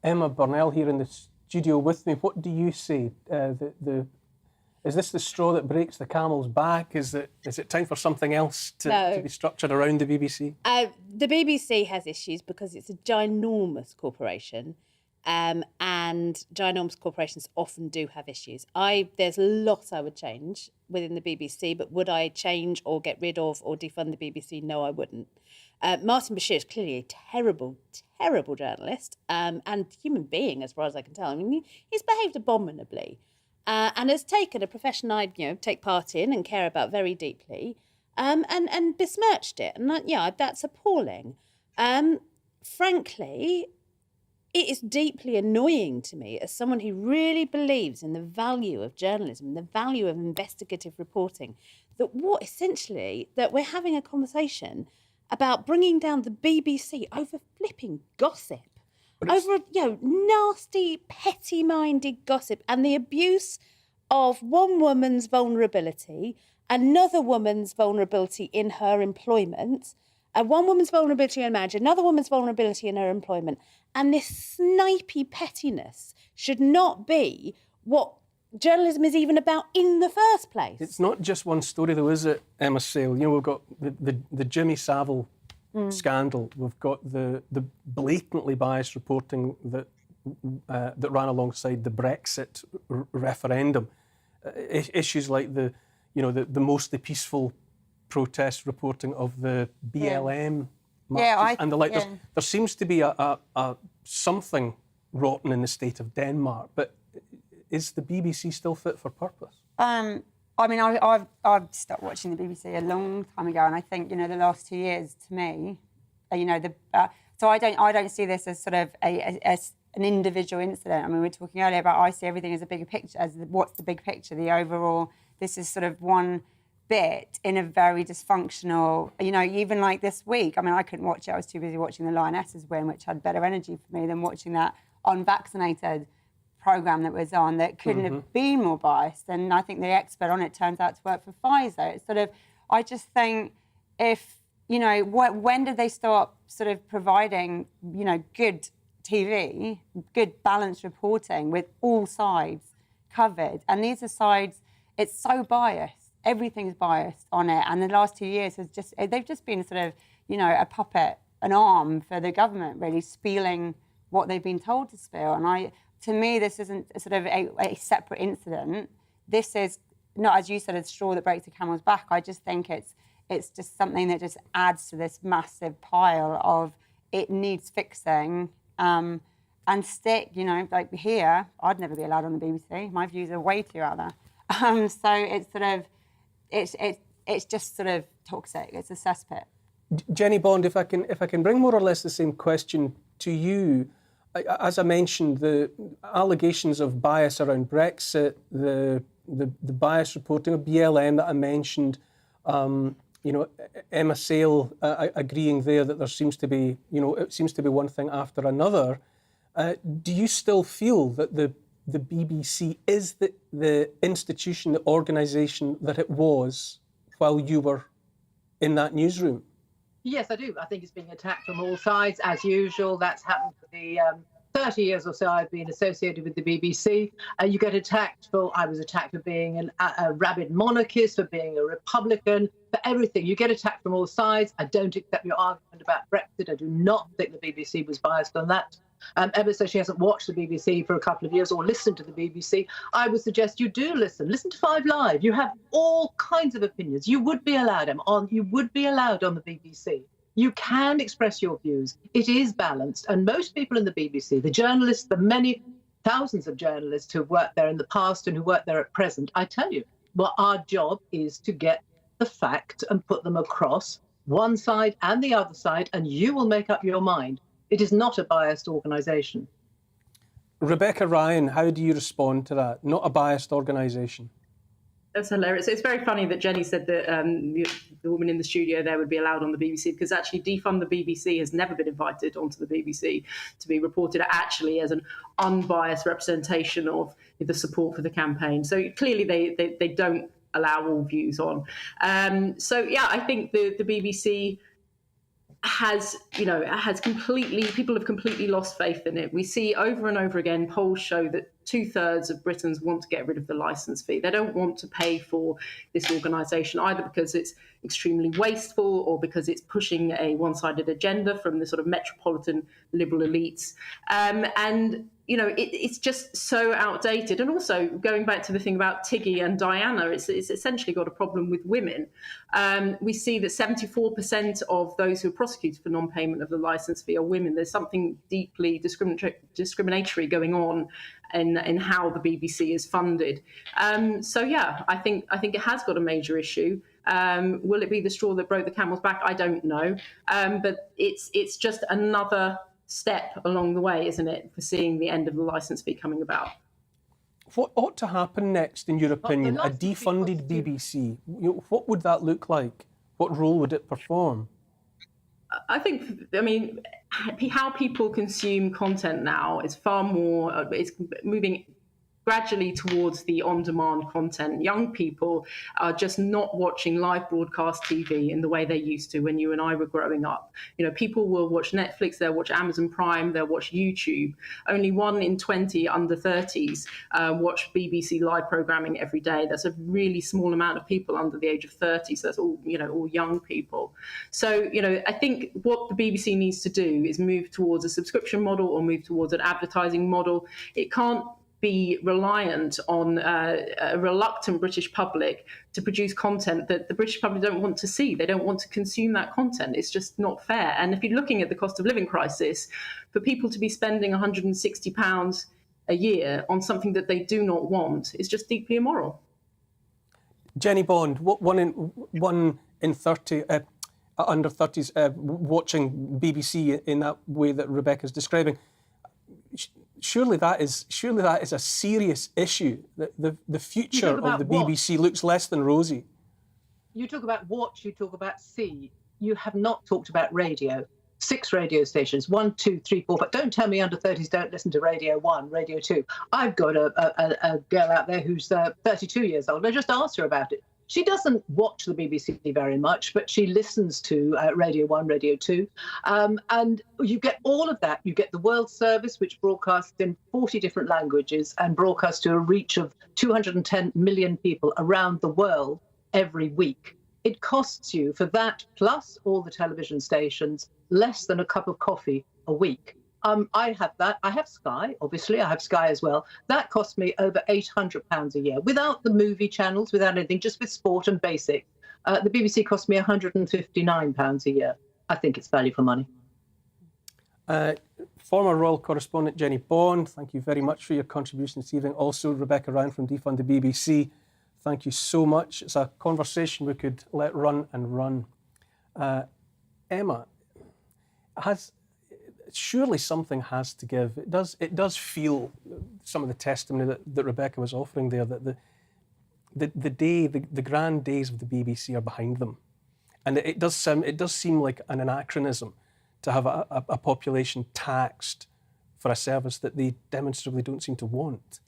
Emma Burnell here in the studio with me. What do you say? Is this the straw that breaks the camel's back? Is it time for something else to be structured around the BBC? The BBC has issues because it's a ginormous corporation, and ginormous corporations often do have issues. There's lots I would change within the BBC, but would I change or get rid of or defund the BBC? No, I wouldn't. Martin Bashir is clearly a terrible, terrible journalist and human being, as far as I can tell. I mean, he's behaved abominably. And has taken a profession I take part in and care about very deeply, and besmirched it. And that's appalling. Frankly, it is deeply annoying to me as someone who really believes in the value of journalism, the value of investigative reporting, that we're having a conversation about bringing down the BBC over flipping gossip. Over nasty, petty-minded gossip and the abuse of one woman's vulnerability, another woman's vulnerability in her employment, one woman's vulnerability in marriage, another woman's vulnerability in her employment, and this snipey pettiness should not be what journalism is even about in the first place. It's not just one story, though, is it, Emma Sale? We've got the Jimmy Savile scandal. We've got the blatantly biased reporting that ran alongside the Brexit referendum. Issues like the mostly peaceful protest reporting of the BLM marches and the like. There seems to be a something rotten in the state of Denmark, but is the BBC still fit for purpose? I mean, I've stopped watching the BBC a long time ago, and I think the last 2 years to me, so I don't see this as sort of an individual incident. I mean, we were talking earlier about I see everything as a bigger picture, what's the big picture, the overall. This is sort of one bit in a very dysfunctional. Even like this week. I mean, I couldn't watch it. I was too busy watching the Lionesses win, which had better energy for me than watching that unvaccinated programme that was on that couldn't have been more biased. And I think the expert on it turns out to work for Pfizer. It's sort of, I just think when did they start sort of providing, good TV, good balanced reporting with all sides covered? And these are sides, it's so biased. Everything's biased on it. And the last 2 years they've just been sort of, a puppet, an arm for the government, really spieling what they've been told to spiel. And to me, this isn't a sort of a separate incident. This is not, as you said, a straw that breaks the camel's back. I just think it's just something that just adds to this massive pile of it needs fixing. And stick, like here, I'd never be allowed on the BBC. My views are way too out there. So it's sort of, it's just sort of toxic. It's a cesspit. Jenny Bond, if I can bring more or less the same question to you. As I mentioned, the allegations of bias around Brexit, the bias reporting of BLM that I mentioned, Emma Sale agreeing there that there seems to be, it seems to be one thing after another. Do you still feel that the the BBC is the institution, the organisation that it was while you were in that newsroom? Yes, I do. I think it's being attacked from all sides, as usual. That's happened for the 30 years or so I've been associated with the BBC. You get attacked I was attacked for being a rabid monarchist, for being a Republican, for everything. You get attacked from all sides. I don't accept your argument about Brexit. I do not think the BBC was biased on that. Emma says she hasn't watched the BBC for a couple of years or listened to the BBC. I would suggest you do listen. Listen to 5 Live. You have all kinds of opinions. You would be allowed, you would be allowed on the BBC. You can express your views. It is balanced. And most people in the BBC, the journalists, the many thousands of journalists who worked there in the past and who work there at present, I tell you, well, our job is to get the facts and put them across one side and the other side, and you will make up your mind. It is not a biased organisation. Rebecca Ryan, how do you respond to that? Not a biased organisation. That's hilarious. It's very funny that Jenny said that the woman in the studio there would be allowed on the BBC, because actually Defund the BBC has never been invited onto the BBC to be reported actually as an unbiased representation of the support for the campaign. So clearly they don't allow all views on. So yeah, I think the BBC people have completely lost faith in it. We see over and over again polls show that 2/3 of Britons want to get rid of the licence fee. They don't want to pay for this organisation, either because it's extremely wasteful or because it's pushing a one-sided agenda from the sort of metropolitan liberal elites. It's just so outdated. And also, going back to the thing about Tiggy and Diana, it's essentially got a problem with women. We see that 74% of those who are prosecuted for non-payment of the licence fee are women. There's something deeply discriminatory going on in how the BBC is funded. So yeah, I think it has got a major issue. Will it be the straw that broke the camel's back? I don't know. But it's just another step along the way, isn't it, for seeing the end of the licence fee coming about. What ought to happen next, in your opinion? A defunded BBC? What would that look like? What role would it perform? I mean, how people consume content now is far more, it's moving gradually towards the on-demand content. Young people are just not watching live broadcast TV in the way they used to when you and I were growing up. People will watch Netflix, they'll watch Amazon Prime, they'll watch YouTube. Only 1 in 20 under 30s watch BBC live programming every day. That's a really small amount of people under the age of 30. So that's all young people. So, I think what the BBC needs to do is move towards a subscription model or move towards an advertising model. It can't be reliant on a reluctant British public to produce content that the British public don't want to see. They don't want to consume that content. It's just not fair. And if you're looking at the cost of living crisis, for people to be spending £160 a year on something that they do not want is just deeply immoral. Jenny Bond, one in 30 under 30s watching BBC in that way that Rebecca's describing. Surely that is a serious issue. The future of the BBC looks less than rosy. You talk about watch, you talk about see. You have not talked about radio. 6 radio stations, 1, 2, 3, 4. But don't tell me under 30s don't listen to Radio 1, Radio 2. I've got a girl out there who's 32 years old. I just asked her about it. She doesn't watch the BBC very much, but she listens to Radio 1, Radio 2. And you get all of that. You get the World Service, which broadcasts in 40 different languages and broadcasts to a reach of 210 million people around the world every week. It costs you, for that plus all the television stations, less than a cup of coffee a week. I have that. I have Sky, obviously. I have Sky as well. That cost me over £800 a year. Without the movie channels, without anything, just with sport and basic. The BBC cost me £159 a year. I think it's value for money. Former Royal Correspondent Jenny Bond, thank you very much for your contribution this evening. Also, Rebecca Ryan from Defund the BBC, thank you so much. It's a conversation we could let run and run. Emma, surely something has to give. It does feel, some of the testimony that Rebecca was offering there, that the grand days of the BBC are behind them, and it does seem like an anachronism to have a population taxed for a service that they demonstrably don't seem to want.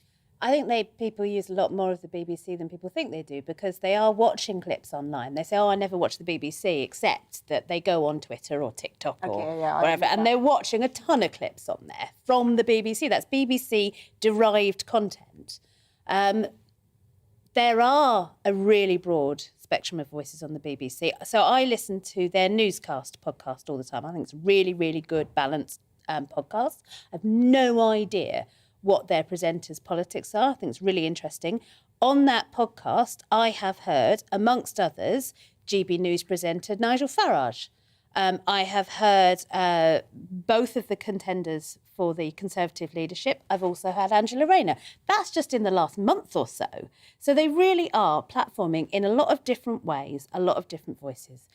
I think people use a lot more of the BBC than people think they do, because they are watching clips online. They say, I never watch the BBC, except that they go on Twitter or TikTok or wherever, and they're watching a ton of clips on there from the BBC. That's BBC-derived content. There are a really broad spectrum of voices on the BBC. So I listen to their newscast podcast all the time. I think it's a really, really good, balanced podcast. I have no idea what their presenters' politics are. I think it's really interesting. On that podcast, I have heard, amongst others, GB News presenter Nigel Farage. I have heard both of the contenders for the Conservative leadership. I've also had Angela Rayner. That's just in the last month or so. So they really are platforming in a lot of different ways, a lot of different voices.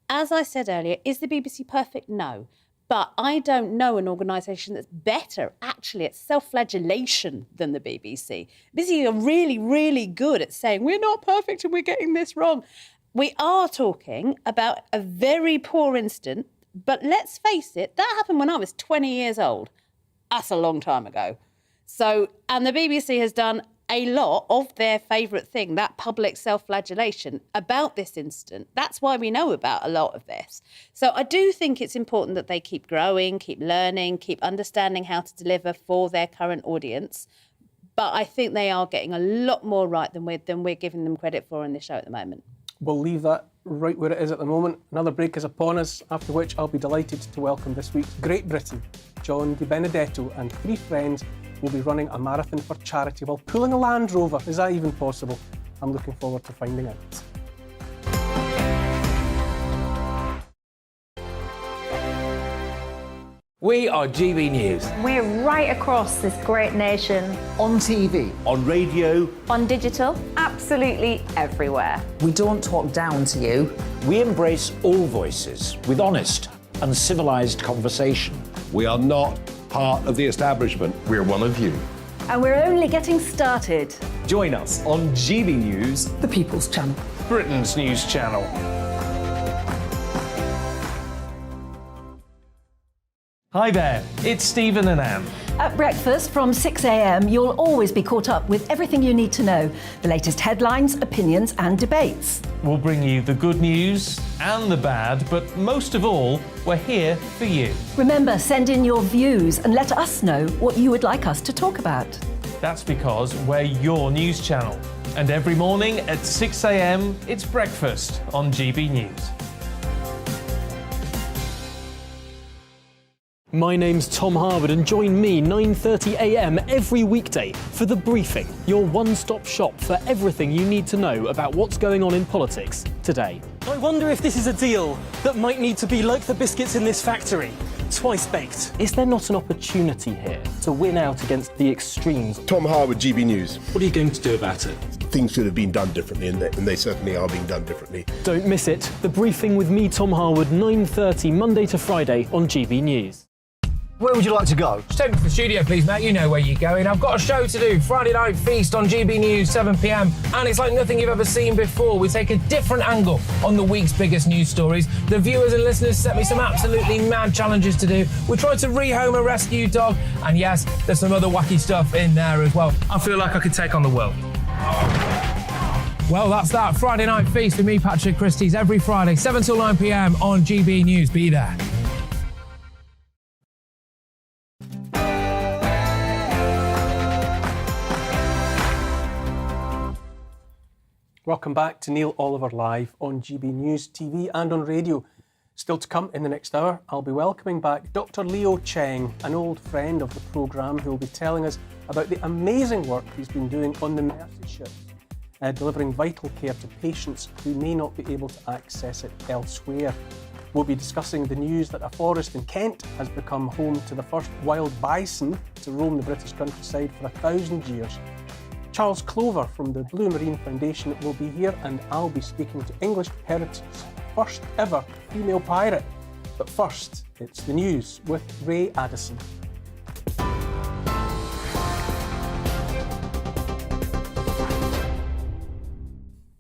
As I said earlier, is the BBC perfect? No. But I don't know an organisation that's better, actually, at self-flagellation than the BBC. BBC are really, really good at saying, we're not perfect and we're getting this wrong. We are talking about a very poor incident, but let's face it, that happened when I was 20 years old. That's a long time ago. So, and the BBC has done a lot of their favourite thing, that public self-flagellation, about this incident. That's why we know about a lot of this. So I do think it's important that they keep growing, keep learning, keep understanding how to deliver for their current audience. But I think they are getting a lot more right than we're giving them credit for in this show at the moment. We'll leave that right where it is at the moment. Another break is upon us, after which I'll be delighted to welcome this week's Great Briton. John Di Benedetto and 3 friends will be running a marathon for charity while pulling a Land Rover. Is that even possible? I'm looking forward to finding out. We are GB News. We're right across this great nation. On TV. On radio. On digital. Absolutely everywhere. We don't talk down to you. We embrace all voices with honest and civilised conversation. We are not part of the establishment. We're one of you. And we're only getting started. Join us on GB News, The People's Channel. Britain's news channel. Hi there, it's Stephen and Anne. At breakfast from 6 a.m, you'll always be caught up with everything you need to know, the latest headlines, opinions and debates. We'll bring you the good news and the bad, but most of all, we're here for you. Remember, send in your views and let us know what you would like us to talk about. That's because we're your news channel. And every morning at 6 a.m, it's breakfast on GB News. My name's Tom Harwood and join me 9:30 a.m. every weekday for The Briefing, your one-stop shop for everything you need to know about what's going on in politics today. I wonder if this is a deal that might need to be like the biscuits in this factory, twice baked. Is there not an opportunity here to win out against the extremes? Tom Harwood, GB News. What are you going to do about it? Things should have been done differently, and they certainly are being done differently. Don't miss it. The Briefing with me, Tom Harwood, 9:30 Monday to Friday on GB News. Where would you like to go? Just take me to the studio, please, mate. You know where you're going. I've got a show to do. Friday Night Feast on GB News, 7 p.m. And it's like nothing you've ever seen before. We take a different angle on the week's biggest news stories. The viewers and listeners set me some absolutely mad challenges to do. We tried to rehome a rescue dog. And yes, there's some other wacky stuff in there as well. I feel like I could take on the world. Well, that's that. Friday Night Feast with me, Patrick Christie's, every Friday, 7 till 9 p.m. on GB News. Be there. Welcome back to Neil Oliver Live on GB News TV and on radio. Still to come in the next hour, I'll be welcoming back Dr. Leo Cheng, an old friend of the programme, who will be telling us about the amazing work he's been doing on the Mercy ships, delivering vital care to patients who may not be able to access it elsewhere. We'll be discussing the news that a forest in Kent has become home to the first wild bison to roam the British countryside for 1,000 years. Charles Clover from the Blue Marine Foundation will be here, and I'll be speaking to English Heritage's first ever female pirate. But first, it's the news with Ray Addison.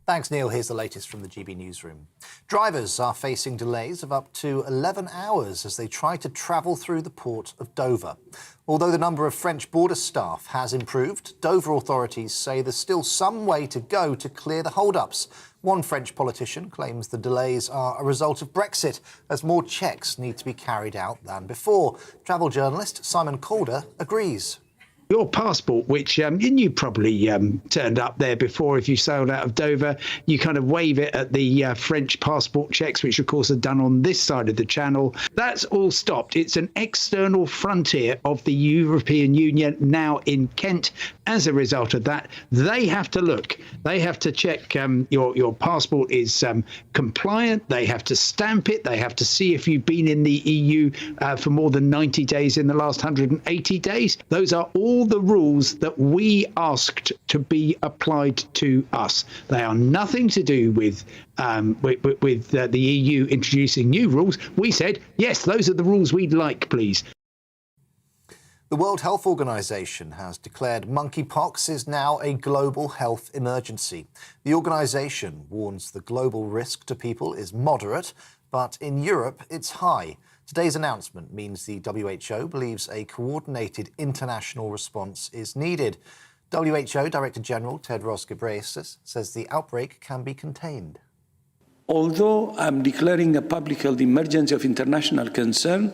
Thanks, Neil. Here's the latest from the GB newsroom. Drivers are facing delays of up to 11 hours as they try to travel through the port of Dover. Although the number of French border staff has improved, Dover authorities say there's still some way to go to clear the hold-ups. One French politician claims the delays are a result of Brexit, as more checks need to be carried out than before. Travel journalist Simon Calder agrees. Your passport, which you probably turned up there before if you sailed out of Dover, you kind of wave it at the French passport checks, which of course are done on this side of the channel. That's all stopped. It's an external frontier of the European Union now in Kent. As a result of that, they have to look. They have to check your passport is compliant. They have to stamp it. They have to see if you've been in the EU for more than 90 days in the last 180 days. Those are all the rules that we asked to be applied to us. They are nothing to do with the EU introducing new rules. We said, yes, those are the rules we'd like, please. The World Health Organization has declared monkeypox is now a global health emergency. The organization warns the global risk to people is moderate, but in Europe it's high. Today's announcement means the WHO believes a coordinated international response is needed. WHO Director General Tedros Ghebreyesus says the outbreak can be contained. Although I'm declaring a public health emergency of international concern,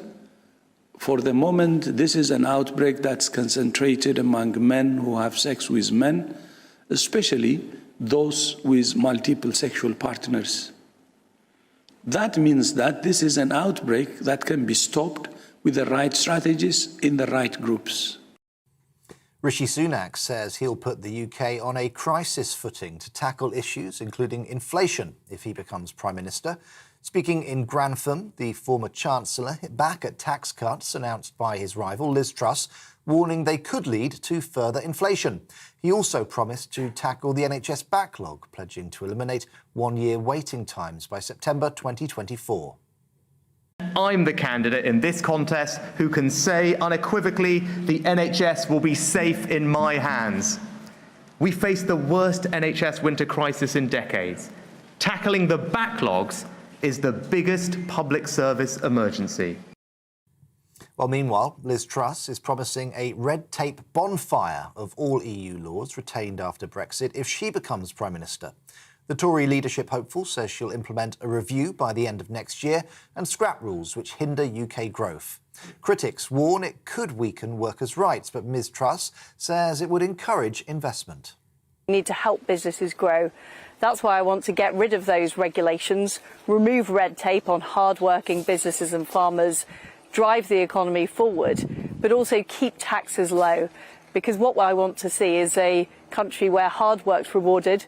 for the moment this is an outbreak that's concentrated among men who have sex with men, especially those with multiple sexual partners. That means that this is an outbreak that can be stopped with the right strategies in the right groups. Rishi Sunak says he'll put the UK on a crisis footing to tackle issues including inflation if he becomes Prime Minister. Speaking in Grantham, the former Chancellor hit back at tax cuts announced by his rival Liz Truss, warning they could lead to further inflation. He also promised to tackle the NHS backlog, pledging to eliminate one-year waiting times by September 2024. I'm the candidate in this contest who can say unequivocally the NHS will be safe in my hands. We face the worst NHS winter crisis in decades. Tackling the backlogs is the biggest public service emergency. Well, meanwhile, Liz Truss is promising a red tape bonfire of all EU laws retained after Brexit if she becomes Prime Minister. The Tory leadership hopeful says she'll implement a review by the end of next year and scrap rules which hinder UK growth. Critics warn it could weaken workers' rights, but Ms Truss says it would encourage investment. We need to help businesses grow. That's why I want to get rid of those regulations, remove red tape on hard-working businesses and farmers, drive the economy forward, but also keep taxes low. Because what I want to see is a country where hard work's rewarded.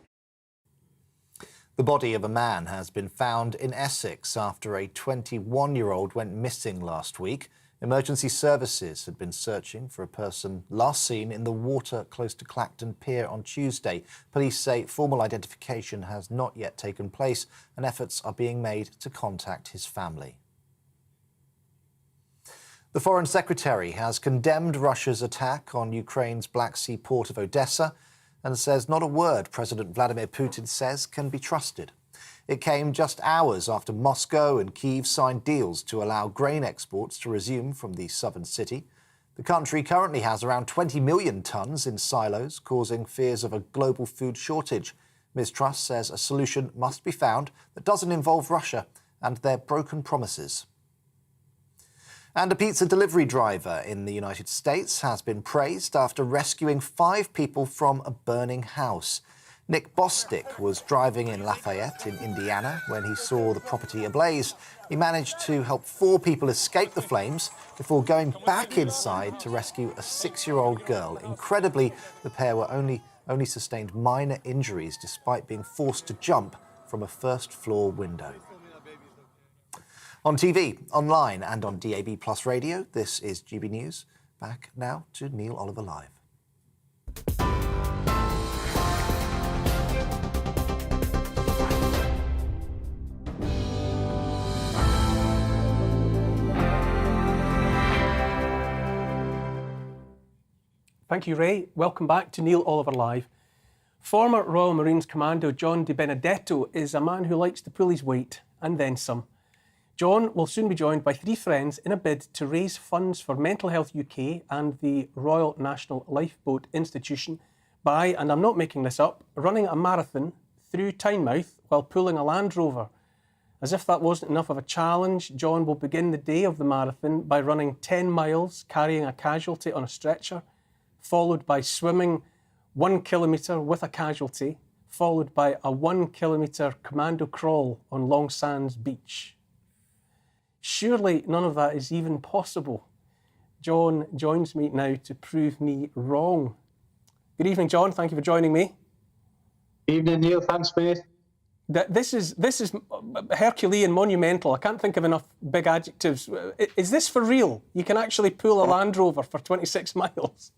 The body of a man has been found in Essex after a 21-year-old went missing last week. Emergency services had been searching for a person last seen in the water close to Clacton Pier on Tuesday. Police say formal identification has not yet taken place and efforts are being made to contact his family. The Foreign Secretary has condemned Russia's attack on Ukraine's Black Sea port of Odessa and says not a word President Vladimir Putin says can be trusted. It came just hours after Moscow and Kyiv signed deals to allow grain exports to resume from the southern city. The country currently has around 20 million tonnes in silos, causing fears of a global food shortage. Ms Truss says a solution must be found that doesn't involve Russia and their broken promises. And a pizza delivery driver in the United States has been praised after rescuing 5 people from a burning house. Nick Bostick was driving in Lafayette in Indiana when he saw the property ablaze. He managed to help 4 people escape the flames before going back inside to rescue a 6-year-old girl. Incredibly, the pair were only sustained minor injuries despite being forced to jump from a first-floor window. On TV, online and on DAB+ radio, this is GB News. Back now to Neil Oliver Live. Thank you, Ray. Welcome back to Neil Oliver Live. Former Royal Marines Commando John Di Benedetto is a man who likes to pull his weight. and then some. John will soon be joined by 3 friends in a bid to raise funds for Mental Health UK and the Royal National Lifeboat Institution by, and I'm not making this up, running a marathon through Tynemouth while pulling a Land Rover. As if that wasn't enough of a challenge, John will begin the day of the marathon by running 10 miles carrying a casualty on a stretcher, followed by swimming 1 kilometre with a casualty, followed by a 1 kilometre commando crawl on Long Sands Beach. Surely none of that is even possible. John joins me now to prove me wrong. Good evening, John. Thank you for joining me. Evening, Neil. Thanks, mate. This is Herculean, monumental. I can't think of enough big adjectives. Is this for real? You can actually pull a Land Rover for 26 miles?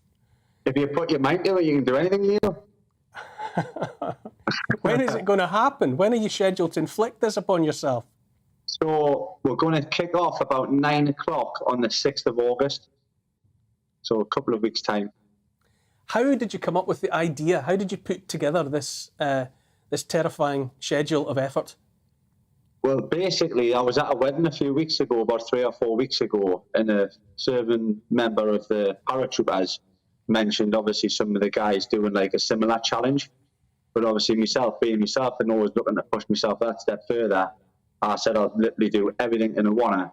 If you put your mind to it, you can do anything, Neil. When is it going to happen? When are you scheduled to inflict this upon yourself? So we're going to kick off about 9 o'clock on the 6th of August. So a couple of weeks' time. How did you come up with the idea? How did you put together this this terrifying schedule of effort? Well, basically, I was at a wedding a few weeks ago, about 3 or 4 weeks ago, and a serving member of the paratroopers mentioned, obviously, some of the guys doing like a similar challenge. But obviously, myself, being myself, and always looking to push myself that step further, I said I'd literally do everything in a wanna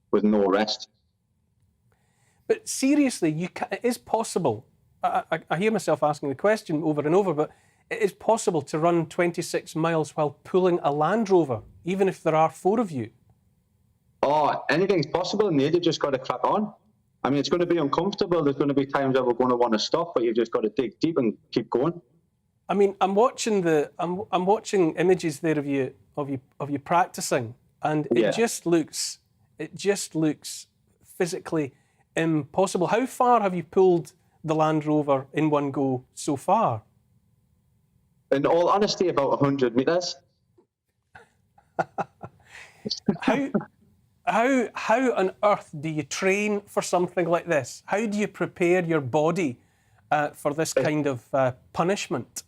with no rest. But seriously, it is possible. I hear myself asking the question over and over, but it is possible to run 26 miles while pulling a Land Rover, even if there are 4 of you. Oh, anything's possible, and you've just got to crack on. I mean, it's going to be uncomfortable. There's going to be times that we're going to want to stop, but you've just got to dig deep and keep going. I mean, I'm watching images there of you practicing, and it just looks physically impossible. How far have you pulled the Land Rover in one go so far? In all honesty, about 100 metres. How on earth do you train for something like this? How do you prepare your body for this kind of punishment?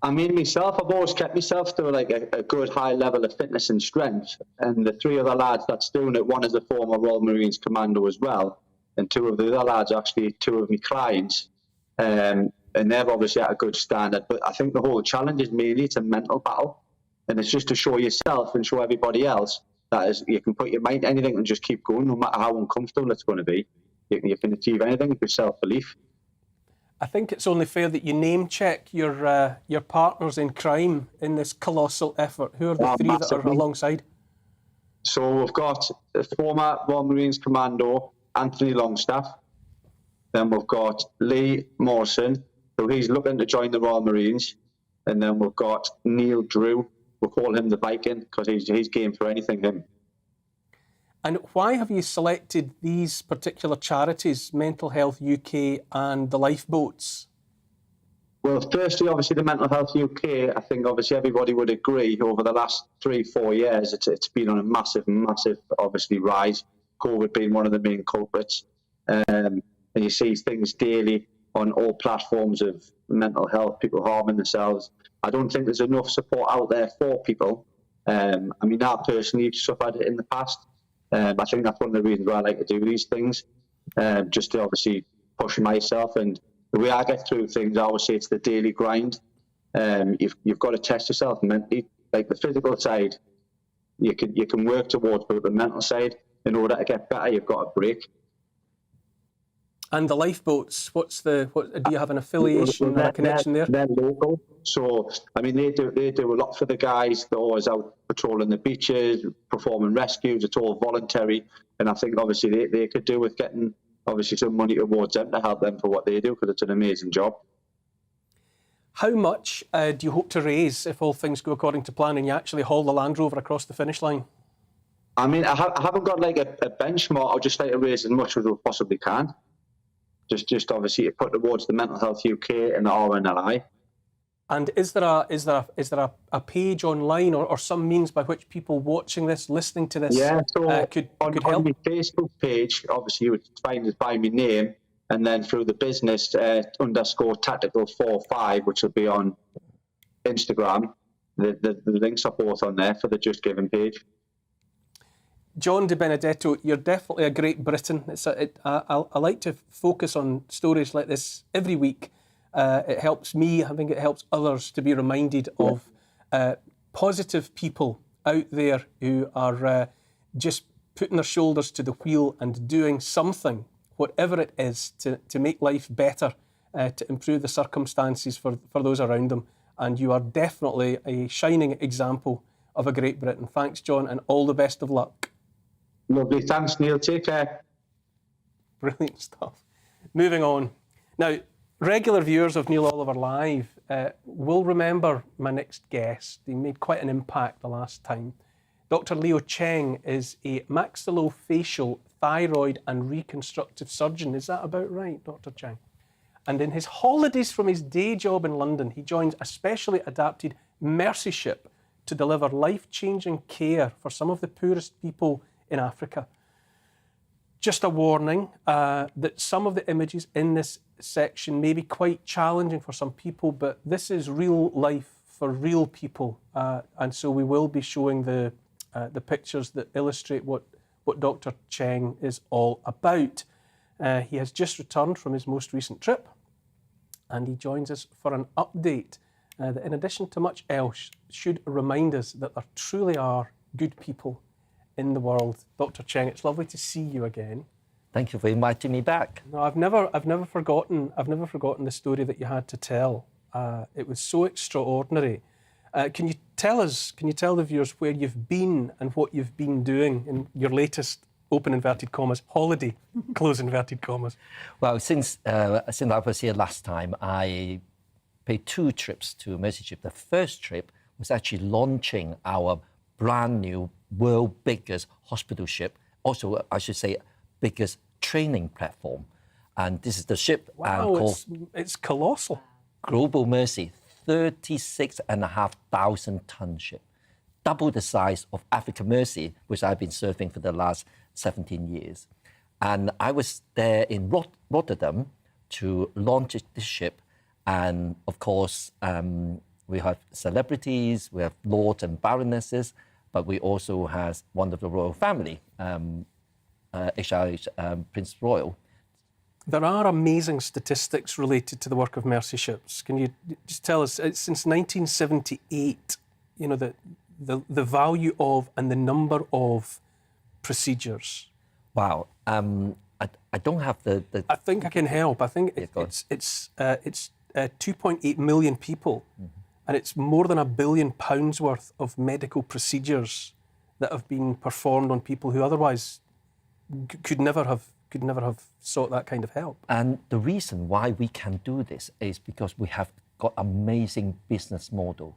I mean, myself, I've always kept myself to like a good high level of fitness and strength. And the 3 other lads that's doing it, one is a former Royal Marines commando as well, and 2 of the other lads are actually 2 of my clients. And they've obviously at a good standard. But I think the whole challenge is mainly it's a mental battle. And it's just to show yourself and show everybody else that is, you can put your mind to anything and just keep going, no matter how uncomfortable it's going to be. You can achieve anything with self-belief. I think it's only fair that you name check your partners in crime in this colossal effort. Who are the 3 that are alongside? So we've got the former Royal Marines Commando, Anthony Longstaff. Then we've got Lee Morrison, who he's looking to join the Royal Marines. And then we've got Neil Drew. We'll call him the Viking because he's game for anything, him. And why have you selected these particular charities, Mental Health UK and the Lifeboats? Well, firstly, obviously, the Mental Health UK, I think obviously everybody would agree over the last 3-4 years, it's been on a massive, obviously, rise. COVID being one of the main culprits. And you see things daily on all platforms of mental health, people harming themselves. I don't think there's enough support out there for people. I mean, I personally suffered it in the past. I think that's one of the reasons why I like to do these things, just to obviously push myself. And the way I get through things, I always say it's the daily grind. You've got to test yourself mentally. Like the physical side, you can work towards, but the mental side, in order to get better, you've got to break. And the Lifeboats, do you have an affiliation or a connection there? They're local. So, I mean, they do a lot for the guys. They're always out patrolling the beaches, performing rescues. It's all voluntary. And I think, obviously, they could do with getting, obviously, some money towards them to help them for what they do, because it's an amazing job. How much do you hope to raise if all things go according to plan and you actually haul the Land Rover across the finish line? I mean, I haven't got like a benchmark. I'll just like to raise as much as we possibly can. Just obviously to put towards the Mental Health UK and the RNLI. And is there a page online or some means by which people watching this, listening to this, could help? On my Facebook page, obviously you would find it by my name, and then through the business _tactical45, which will be on Instagram. The links are both on there for the Just Giving page. John De Benedetto, you're definitely a great Briton. I like to focus on stories like this every week. It helps me, I think it helps others to be reminded of positive people out there who are just putting their shoulders to the wheel and doing something, whatever it is, to make life better, to improve the circumstances for those around them. And you are definitely a shining example of a great Briton. Thanks, John, and all the best of luck. Lovely. Thanks, Neil. Take care. Brilliant stuff. Moving on. Now, regular viewers of Neil Oliver Live will remember my next guest. He made quite an impact the last time. Dr. Leo Cheng is a maxillofacial, thyroid and reconstructive surgeon. Is that about right, Dr. Cheng? And in his holidays from his day job in London, he joins a specially adapted Mercy ship to deliver life-changing care for some of the poorest people in Africa. Just a warning that some of the images in this section may be quite challenging for some people, but this is real life for real people. And so we will be showing the pictures that illustrate what Dr. Cheng is all about. He has just returned from his most recent trip, and he joins us for an update that, in addition to much else, should remind us that there truly are good people in the world. Dr. Cheng, it's lovely to see you again. Thank you for inviting me back. No, I've never forgotten the story that you had to tell. It was so extraordinary. Can you tell the viewers where you've been and what you've been doing in your latest, open inverted commas, holiday, close inverted commas? Well, since I was here last time, I paid 2 trips to Mercy Ship. The first trip was actually launching our brand new world biggest hospital ship, also I should say biggest training platform. And this is the ship called it's colossal. Global Mercy, 36,500 ton ship, double the size of Africa Mercy, which I've been serving for the last 17 years. And I was there in Rotterdam to launch this ship. And of course, we have celebrities, we have lords and baronesses, but we also have one of the royal family, HRH Prince Royal. There are amazing statistics related to the work of Mercy ships. Can you just tell us, since 1978, you know, the value of and the number of procedures? Wow. I don't have the... I think I can help. I think it's 2.8 million people, and it's more than £1 billion worth of medical procedures that have been performed on people who otherwise could never have sought that kind of help. And the reason why we can do this is because we have got amazing business model.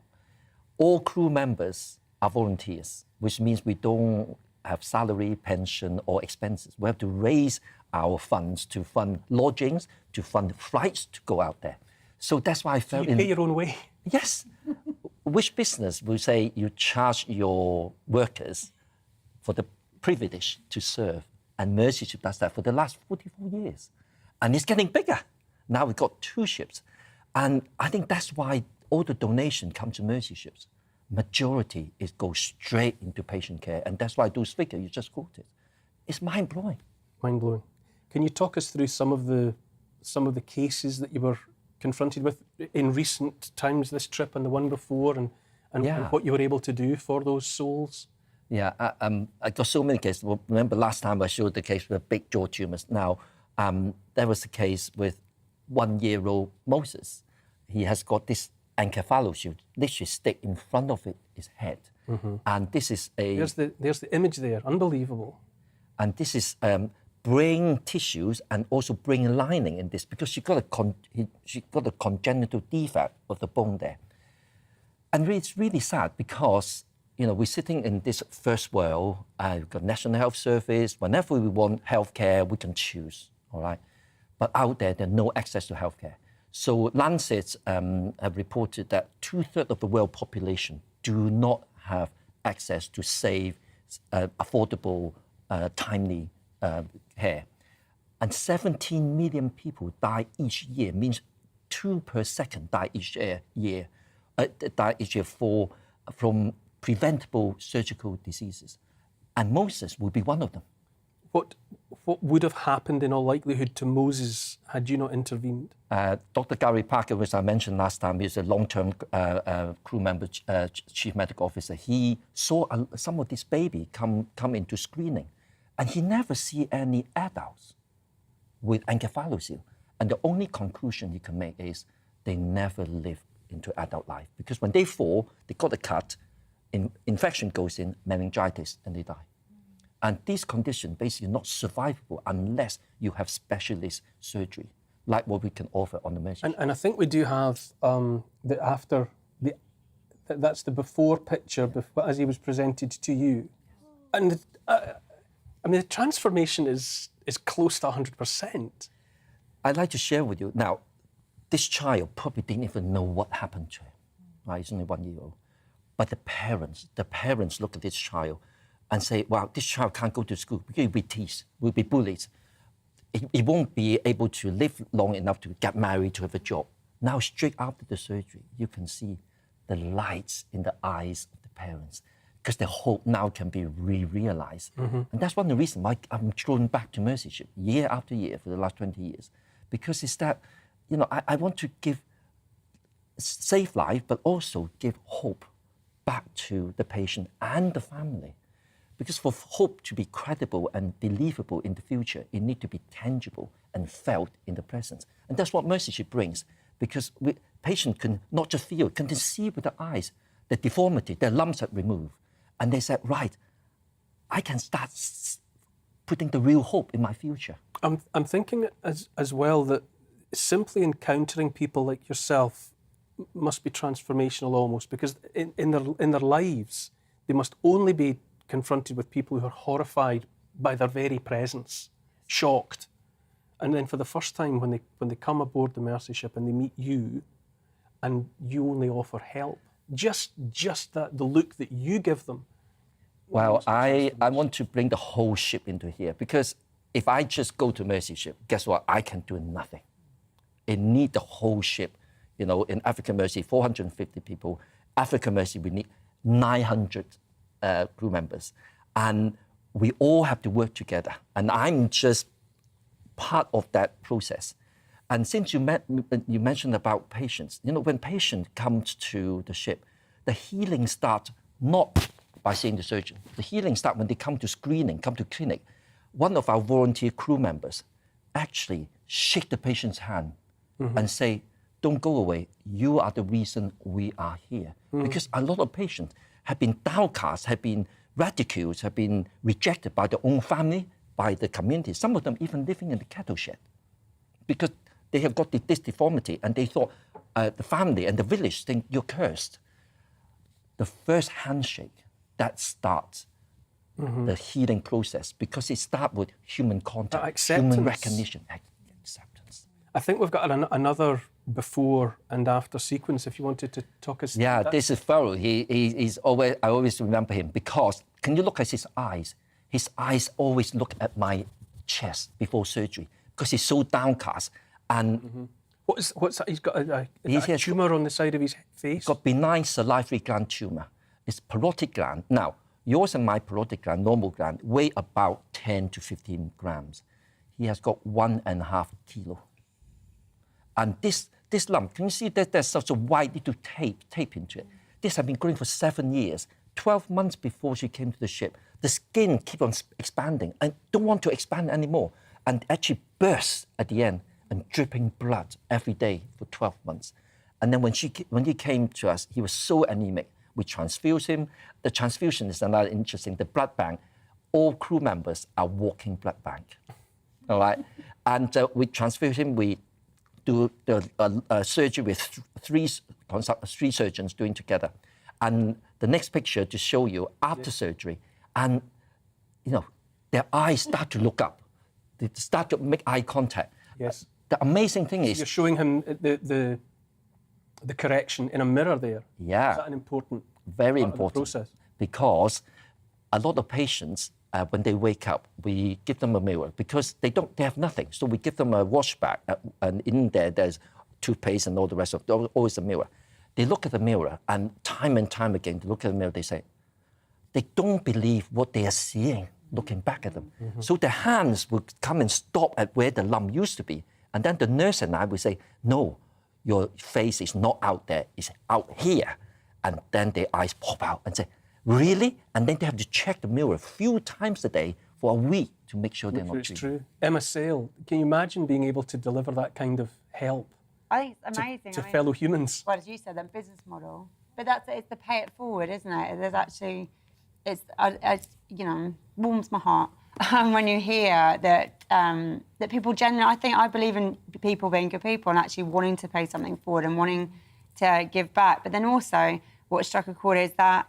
All crew members are volunteers, which means we don't have salary, pension, or expenses. We have to raise our funds to fund lodgings, to fund flights to go out there. So that's why I felt... So you pay your own way? Yes. Which business will say you charge your workers for the privilege to serve? And Mercy Ship does that for the last 44 years. And it's getting bigger. Now we've got 2 ships. And I think that's why all the donation comes to Mercy Ships. Majority goes straight into patient care. And that's why those figures you just quoted. It's mind-blowing. Mind-blowing. Can you talk us through some of the cases that you were confronted with in recent times, this trip and the one before, and what you were able to do for those souls? Yeah, I got so many cases. Well, remember last time I showed the case with big jaw tumours. Now, there was a case with 1-year-old Moses. He has got this encephaloshoot literally stick in front of his head. And this is There's the image there, unbelievable. And this is brain tissues and also brain lining in this, because she got a congenital defect of the bone there. And it's really sad because, you know, we're sitting in this first world, we've got National Health Service. Whenever we want healthcare, we can choose, all right? But out there, there's no access to healthcare. So Lancet have reported that 2/3 of the world population do not have access to safe, affordable, timely care. And 17 million people die each year, means 2 per second die each year from preventable surgical diseases. And Moses will be one of them. What would have happened in all likelihood to Moses had you not intervened? Dr. Gary Parker, which I mentioned last time, is a long-term crew member, chief medical officer. He saw some of this baby come into screening, and he never see any adults with encephalocele. And the only conclusion he can make is they never live into adult life, because when they fall, they got a cut, infection goes in, meningitis, and they die. And this condition basically not survivable unless you have specialist surgery, like what we can offer on the Mercy. And I think we do have that's the before picture as he was presented to you. And I mean, the transformation is close to 100%. I'd like to share with you now. This child probably didn't even know what happened to him. Right, he's only 1 year old. But the parents look at this child and say, wow, this child can't go to school. We'll be teased, we'll be bullied. He won't be able to live long enough to get married, to have a job. Now, straight after the surgery, you can see the lights in the eyes of the parents, because their hope now can be realized. And that's one of the reasons why I'm drawn back to Mercyship year after year for the last 20 years. Because it's that, I want to save life, but also give hope back to the patient and the family. Because for hope to be credible and believable in the future, it needs to be tangible and felt in the present. And that's what Mercyship brings, because patients can not just feel, can see with their eyes the deformity, their lumps are removed. And they said, right, I can start putting the real hope in my future. I'm thinking as well that simply encountering people like yourself must be transformational almost, because in their lives, they must only be confronted with people who are horrified by their very presence, shocked. And then for the first time, when they come aboard the Mercyship and they meet you, and you only offer help, just that, the look that you give them. Well, I want to bring the whole ship into here, because if I just go to Mercyship, guess what? I can do nothing. It needs the whole ship. In African Mercy, 450 people. African Mercy, we need 900 crew members. And we all have to work together. And I'm just part of that process. And since you mentioned about patients, when patient comes to the ship, the healing starts not by seeing the surgeon. The healing starts when they come to screening, come to clinic. One of our volunteer crew members actually shake the patient's hand and say, don't go away. You are the reason we are here. Because a lot of patients have been downcast, have been ridiculed, have been rejected by their own family, by the community. Some of them even living in the cattle shed, because they have got this deformity, and they thought the family and the village think you're cursed. The first handshake, that starts the healing process, because it starts with human contact, human recognition, acceptance. I think we've got another before and after sequence, if you wanted to talk us through that. This is Pharaoh. He's always, I always remember him, because can you look at his eyes? His eyes always look at my chest before surgery, because he's so downcast. And what's that? He's got a tumour on the side of his face? He's got benign salivary gland tumour. It's parotid gland. Now, yours and my parotid gland, normal gland, weigh about 10 to 15 grams. He has got 1.5 kilo. And this lump, can you see that there's such a white little tape into it? This has been growing for 7 years. 12 months before she came to the ship, the skin keeps on expanding and don't want to expand anymore, and actually bursts at the end and dripping blood every day for 12 months. And then when he came to us, he was so anemic. We transfused him. The transfusion is another interesting. The blood bank, all crew members are walking blood bank. All right? And we transfuse him. We do the surgery with three surgeons doing together. And the next picture to show you after surgery. And, their eyes start to look up. They start to make eye contact. Yes. The amazing thing is... You're showing him the correction in a mirror there. Yeah. Is that an important Very part important. of the process? Because a lot of patients, when they wake up, we give them a mirror, because they have nothing. So we give them a wash bag, and in there's toothpaste and all the rest of it, always a mirror. They look at the mirror, and time again, they look at the mirror, they say, they don't believe what they are seeing looking back at them. So their hands would come and stop at where the lump used to be. And then the nurse and I would say, no, your face is not out there, it's out here. And then their eyes pop out and say, really? And then they have to check the mirror a few times a day for a week to make sure they're not It's dreaming. true. Emma Sale, can you imagine being able to deliver that kind of help I think it's amazing. to fellow humans? Well, as you said, that business model. But it's the pay it forward, isn't it? There's actually, it's warms my heart when you hear that that people genuinely. I believe in people being good people and actually wanting to pay something forward and wanting to give back. But then also, what struck a chord is that,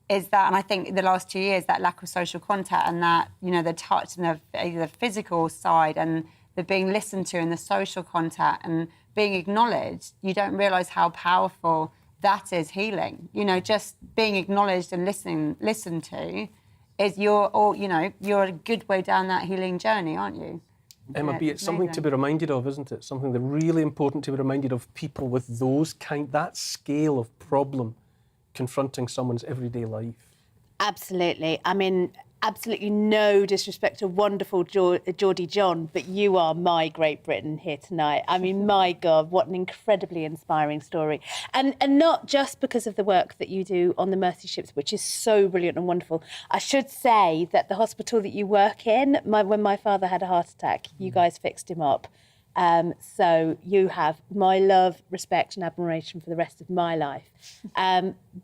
and I think the last 2 years, that lack of social contact and that the touch and the physical side and the being listened to and the social contact and being acknowledged. You don't realise how powerful that is healing. Just being acknowledged and listened to is you're a good way down that healing journey, aren't you? Emma B, it's something to be reminded of, isn't it? Something that's really important to be reminded of, people with that scale of problem confronting someone's everyday life. Absolutely. I mean, absolutely no disrespect to wonderful Geordie John, but you are my Great Britain here tonight. I mean, my God, what an incredibly inspiring story. And not just because of the work that you do on the Mercy ships, which is so brilliant and wonderful. I should say that the hospital that you work in, when my father had a heart attack, you guys fixed him up. So you have my love, respect and admiration for the rest of my life.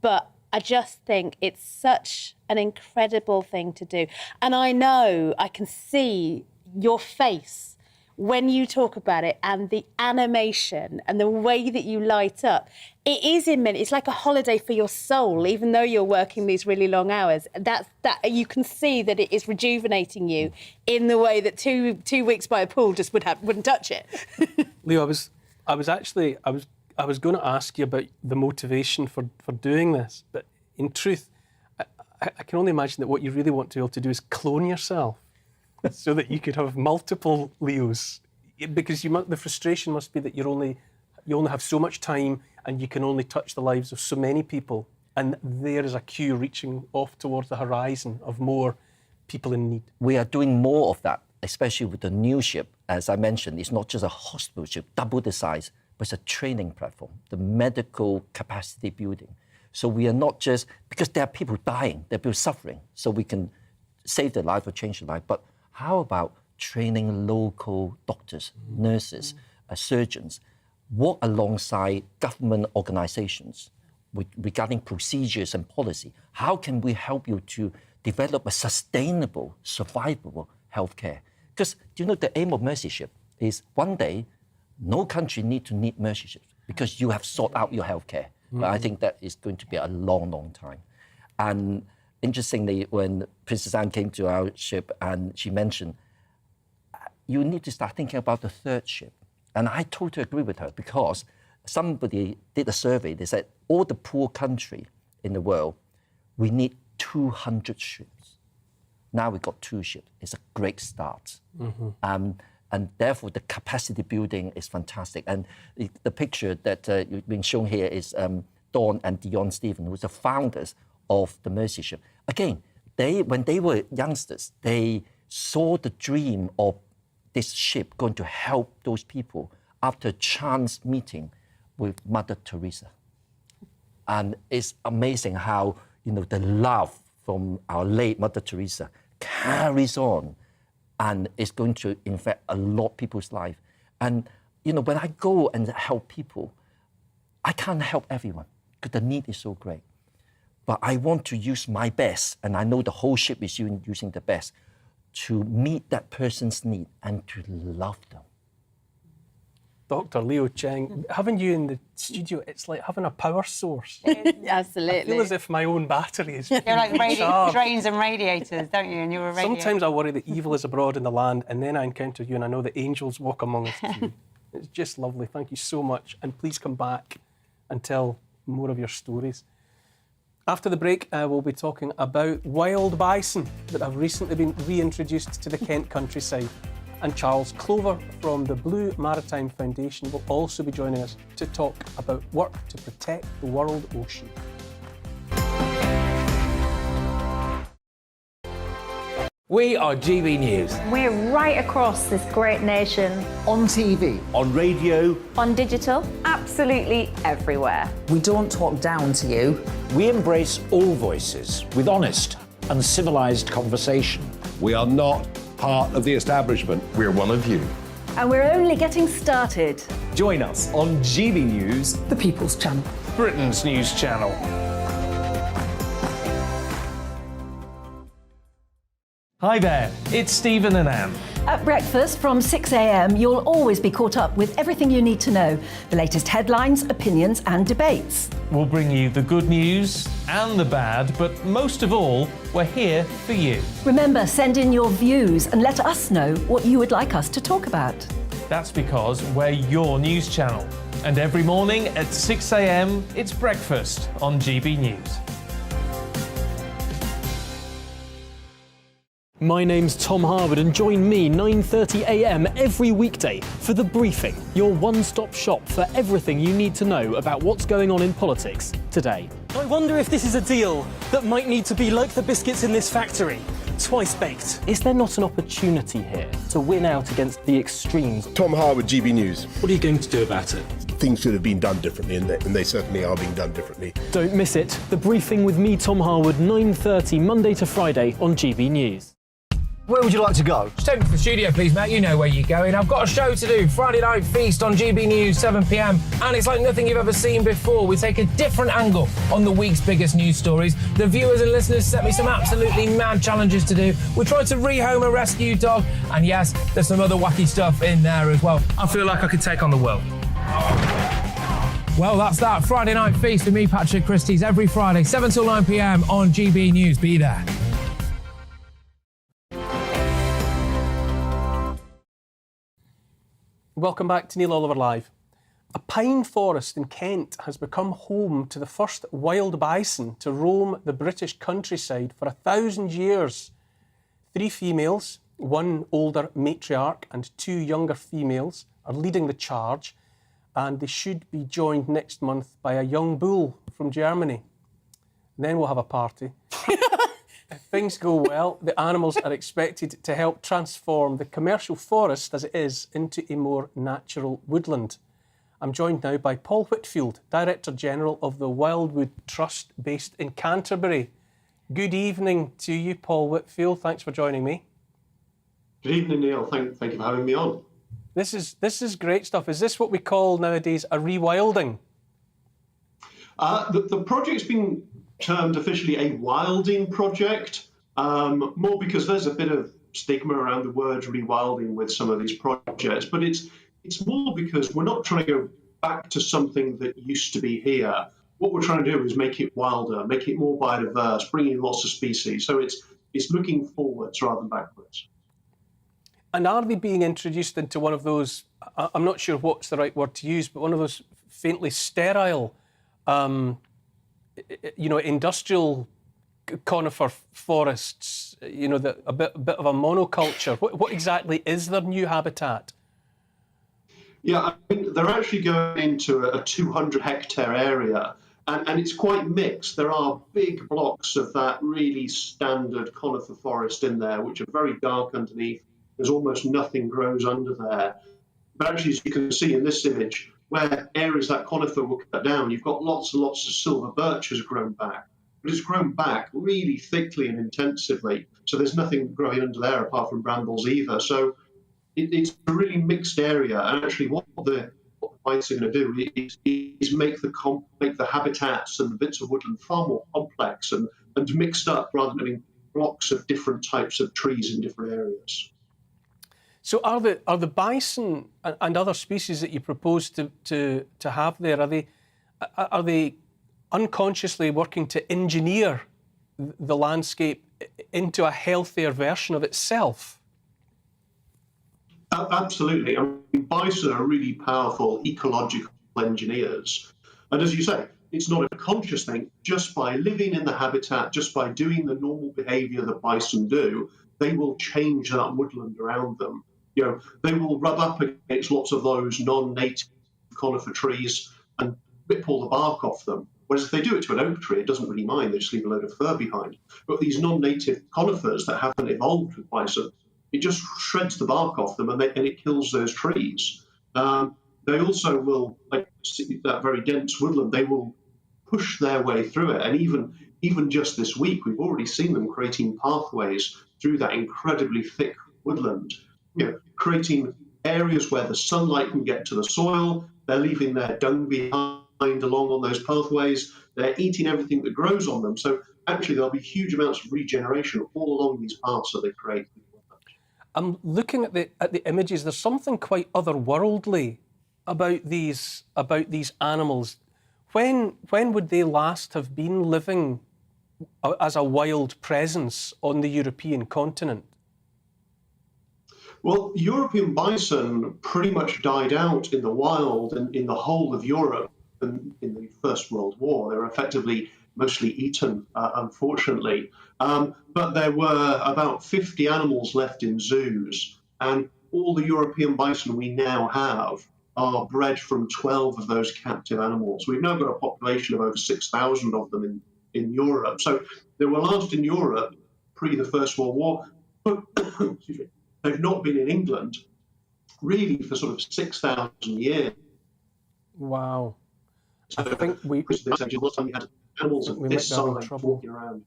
But I just think it's such an incredible thing to do. And I know I can see your face when you talk about it and the animation and the way that you light up. It is it's like a holiday for your soul, even though you're working these really long hours. That you can see that it is rejuvenating you in the way that two weeks by a pool just wouldn't touch it. Leo, I was going to ask you about the motivation for doing this, but in truth, I can only imagine that what you really want to be able to do is clone yourself so that you could have multiple Leos, because the frustration must be that you only have so much time and you can only touch the lives of so many people, and there is a queue reaching off towards the horizon of more people in need. We are doing more of that, especially with the new ship. As I mentioned, it's not just a hospital ship, double the size, but it's a training platform, the medical capacity building. So we are not just, because there are people dying, there are people suffering, so we can save their life or change their life, but how about training local doctors, nurses, surgeons, work alongside government organizations regarding procedures and policy? How can we help you to develop a sustainable, survivable healthcare? Because, the aim of Mercy Ship is one day, no country need Mercy ships because you have sought out your healthcare. But I think that is going to be a long, long time. And interestingly, when Princess Anne came to our ship and she mentioned, you need to start thinking about the third ship. And I totally agree with her, because somebody did a survey. They said, all the poor country in the world, we need 200 ships. Now we've got 2 ships. It's a great start. And therefore, the capacity building is fantastic. And the picture that you've been shown here is Dawn and Dion Stephen, who was the founders of the Mercy Ship. Again, when they were youngsters, they saw the dream of this ship going to help those people after a chance meeting with Mother Teresa. And it's amazing how, the love from our late Mother Teresa carries on, and it's going to affect a lot of people's life. And, when I go and help people, I can't help everyone because the need is so great. But I want to use my best, and I know the whole ship is using the best, to meet that person's need and to love them. Dr. Leo Cheng, having you in the studio, it's like having a power source. Absolutely. I feel as if my own battery is You're like drains and radiators, don't you? And you're a radiator. Sometimes I worry that evil is abroad in the land, and then I encounter you and I know that angels walk among us too. It's just lovely. Thank you so much. And please come back and tell more of your stories. After the break, we'll be talking about wild bison that have recently been reintroduced to the Kent countryside. And Charles Clover from the Blue Maritime Foundation will also be joining us to talk about work to protect the world ocean. We are GB News. We're right across this great nation. On TV. On radio. On digital. Absolutely everywhere. We don't talk down to you. We embrace all voices with honest and civilised conversation. We are not part of the establishment. We're one of you. And we're only getting started. Join us on GB News, The People's Channel. Britain's news channel. Hi there, it's Stephen and Anne. At breakfast from 6 a.m, you'll always be caught up with everything you need to know, the latest headlines, opinions and debates. We'll bring you the good news and the bad, but most of all, we're here for you. Remember, send in your views and let us know what you would like us to talk about. That's because we're your news channel. And every morning at 6 a.m, it's breakfast on GB News. My name's Tom Harwood and join me 9:30 a.m. every weekday for The Briefing, your one-stop shop for everything you need to know about what's going on in politics today. I wonder if this is a deal that might need to be like the biscuits in this factory, twice baked. Is there not an opportunity here to win out against the extremes? Tom Harwood, GB News. What are you going to do about it? Things should have been done differently, and they certainly are being done differently. Don't miss it. The Briefing with me, Tom Harwood, 9:30 Monday to Friday on GB News. Where would you like to go? Just take me to the studio, please, Matt. You know where you're going. I've got a show to do. Friday Night Feast on GB News, 7 p.m. And it's like nothing you've ever seen before. We take a different angle on the week's biggest news stories. The viewers and listeners set me some absolutely mad challenges to do. We tried to rehome a rescue dog. And yes, there's some other wacky stuff in there as well. I feel like I could take on the world. Well, that's that. Friday Night Feast with me, Patrick Christie's, every Friday, 7 till 9 p.m. on GB News. Be there. Welcome back to Neil Oliver Live. A pine forest in Kent has become home to the first wild bison to roam the British countryside for 1,000 years. 3 females, 1 older matriarch and 2 younger females are leading the charge, and they should be joined next month by a young bull from Germany. Then we'll have a party. If things go well, the animals are expected to help transform the commercial forest as it is into a more natural woodland. I'm joined now by Paul Whitfield, Director General of the Wildwood Trust based in Canterbury. Good evening to you, Paul Whitfield. Thanks for joining me. Good evening, Neil. Thank you for having me on. This is great stuff. Is this what we call nowadays a rewilding? The project's been termed officially a wilding project, more because there's a bit of stigma around the word rewilding with some of these projects, but it's more because we're not trying to go back to something that used to be here. What we're trying to do is make it wilder, make it more biodiverse, bring in lots of species. So it's looking forwards rather than backwards. And are they being introduced into one of those, I'm not sure what's the right word to use, but one of those faintly sterile industrial conifer forests, a bit of a monoculture. What exactly is their new habitat? Yeah, I mean, they're actually going into a 200-hectare area, and it's quite mixed. There are big blocks of that really standard conifer forest in there, which are very dark underneath. There's almost nothing grows under there. But actually, as you can see in this image, where areas that conifer will cut down, you've got lots and lots of silver birch has grown back. But it's grown back really thickly and intensively. So there's nothing growing under there apart from brambles either. So it's a really mixed area. And actually what the bison are going to do is make the habitats and the bits of woodland far more complex and mixed up rather than having blocks of different types of trees in different areas. So are the bison and other species that you propose to have there, are they unconsciously working to engineer the landscape into a healthier version of itself? Absolutely. I mean, bison are really powerful ecological engineers. And as you say, it's not a conscious thing. Just by living in the habitat, just by doing the normal behavior that bison do, they will change that woodland around them. They will rub up against lots of those non-native conifer trees and rip all the bark off them. Whereas if they do it to an oak tree, it doesn't really mind. They just leave a load of fur behind. But these non-native conifers that haven't evolved with bison, it just shreds the bark off them and it kills those trees. They also will, like that very dense woodland, they will push their way through it. And even just this week, we've already seen them creating pathways through that incredibly thick woodland, creating areas where the sunlight can get to the soil. They're leaving their dung behind along on those pathways. They're eating everything that grows on them. So actually, there'll be huge amounts of regeneration all along these paths that they create. I'm looking at the images. There's something quite otherworldly about these animals. When would they last have been living as a wild presence on the European continent? Well, European bison pretty much died out in the wild and in the whole of Europe in the First World War. They were effectively mostly eaten, unfortunately. But there were about 50 animals left in zoos, and all the European bison we now have are bred from 12 of those captive animals. We've now got a population of over 6,000 of them in Europe. So they were last in Europe pre the First World War, but excuse me, they've not been in England really for sort of 6,000 years. Wow. So I think we had animals of this size walking around.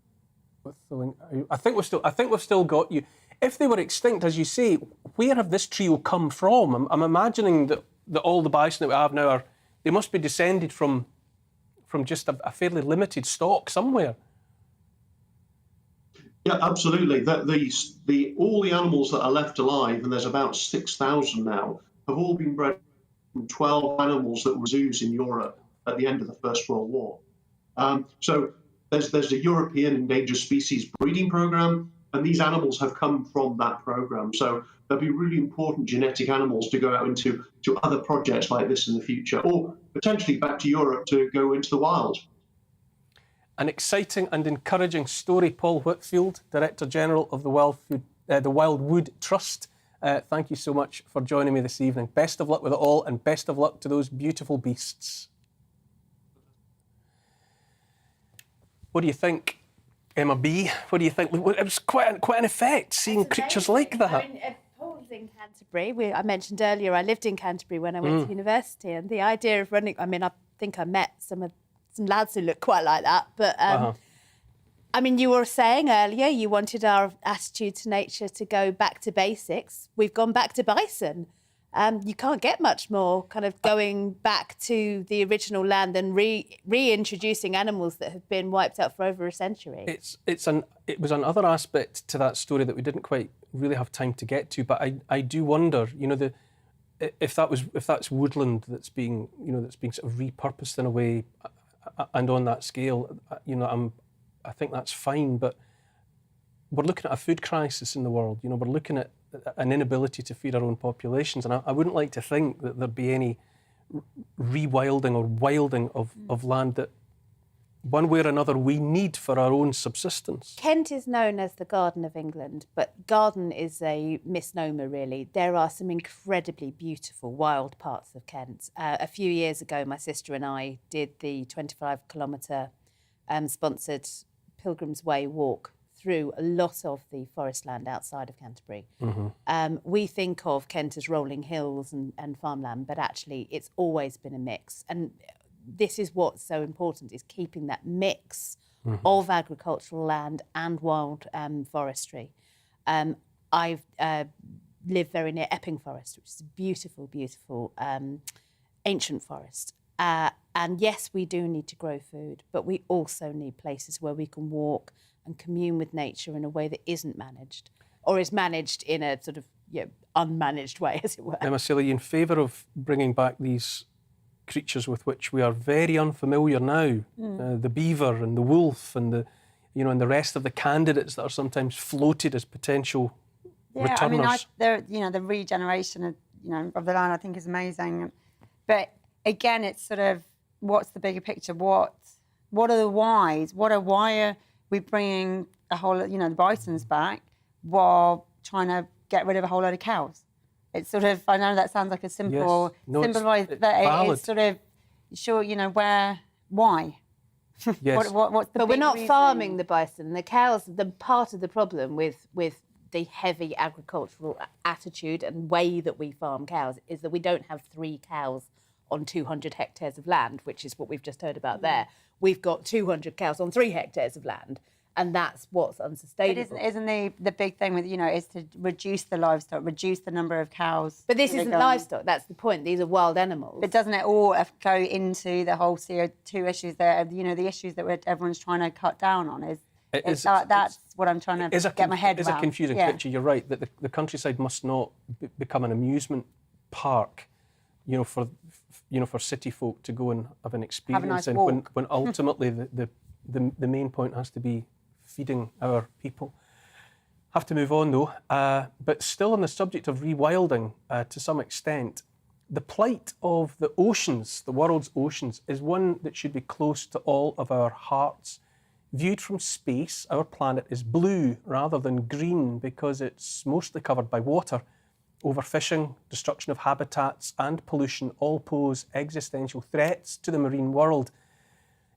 I think we've still got you. If they were extinct, as you say, where have this trio come from? I'm imagining that all the bison that we have now they must be descended from just a fairly limited stock somewhere. Yeah, absolutely. All the animals that are left alive, and there's about 6,000 now, have all been bred from 12 animals that were zoos in Europe at the end of the First World War. So there's a European endangered species breeding program, and these animals have come from that program. So there'll be really important genetic animals to go out into other projects like this in the future, or potentially back to Europe to go into the wild. An exciting and encouraging story. Paul Whitfield, Director General of the Wildwood Trust. Thank you so much for joining me this evening. Best of luck with it all, and best of luck to those beautiful beasts. What do you think, Emma B? What do you think? It was quite an effect seeing creatures like that. I mean, Paul's in Canterbury. I mentioned earlier I lived in Canterbury when I went to university, and the idea of running. I mean, I think I met some lads who look quite like that. But I mean, you were saying earlier you wanted our attitude to nature to go back to basics. We've gone back to bison. You can't get much more kind of going back to the original land than reintroducing animals that have been wiped out for over a century. It was another aspect to that story that we didn't quite really have time to get to. But I do wonder, if that's woodland that's being sort of repurposed in a way, and on that scale, I think that's fine. But we're looking at a food crisis in the world. We're looking at an inability to feed our own populations, and I wouldn't like to think that there'd be any rewilding or wilding of land that, one way or another, we need for our own subsistence. Kent is known as the Garden of England, but garden is a misnomer, really. There are some incredibly beautiful wild parts of Kent. A few years ago, my sister and I did the 25-kilometre sponsored Pilgrim's Way walk through a lot of the forest land outside of Canterbury. Mm-hmm. We think of Kent as rolling hills and farmland, but actually it's always been a mix. And this is what's so important, is keeping that mix of agricultural land and wild forestry. I've lived very near Epping Forest, which is a beautiful, beautiful ancient forest. And yes, we do need to grow food, but we also need places where we can walk and commune with nature in a way that isn't managed, or is managed in a sort of unmanaged way, as it were. Emma, are you in favour of bringing back these creatures with which we are very unfamiliar now? The beaver and the wolf and the rest of the candidates that are sometimes floated as potential returners. I mean, the regeneration of the land, I think, is amazing. But again, it's sort of, what's the bigger picture? What are the whys? Why are we bringing a whole, the bisons back while trying to get rid of a whole load of cows? It's sort of, I know that sounds like a simple way, but it's sort of, sure, why? Yes. What's the But we're big not reason? farming the bison. The cows, the part of the problem with the heavy agricultural attitude and way that we farm cows is that we don't have 3 cows on 200 hectares of land, which is what we've just heard about there. We've got 200 cows on 3 hectares of land, and that's what's unsustainable. Isn't the big thing with, is to reduce the livestock, reduce the number of cows. But this that isn't go- livestock, that's the point. These are wild animals. But doesn't it all go into the whole CO2 issues there? The issues that everyone's trying to cut down on that's what I'm trying to get my head around. It is a confusing picture. You're right that the countryside must not become an amusement park, for city folk to go and have an experience nice in. walk. When ultimately the main point has to be feeding our people. Have to move on though, but still on the subject of rewilding to some extent, the plight of the oceans, the world's oceans, is one that should be close to all of our hearts. Viewed from space, our planet is blue rather than green because it's mostly covered by water. Overfishing, destruction of habitats and pollution all pose existential threats to the marine world.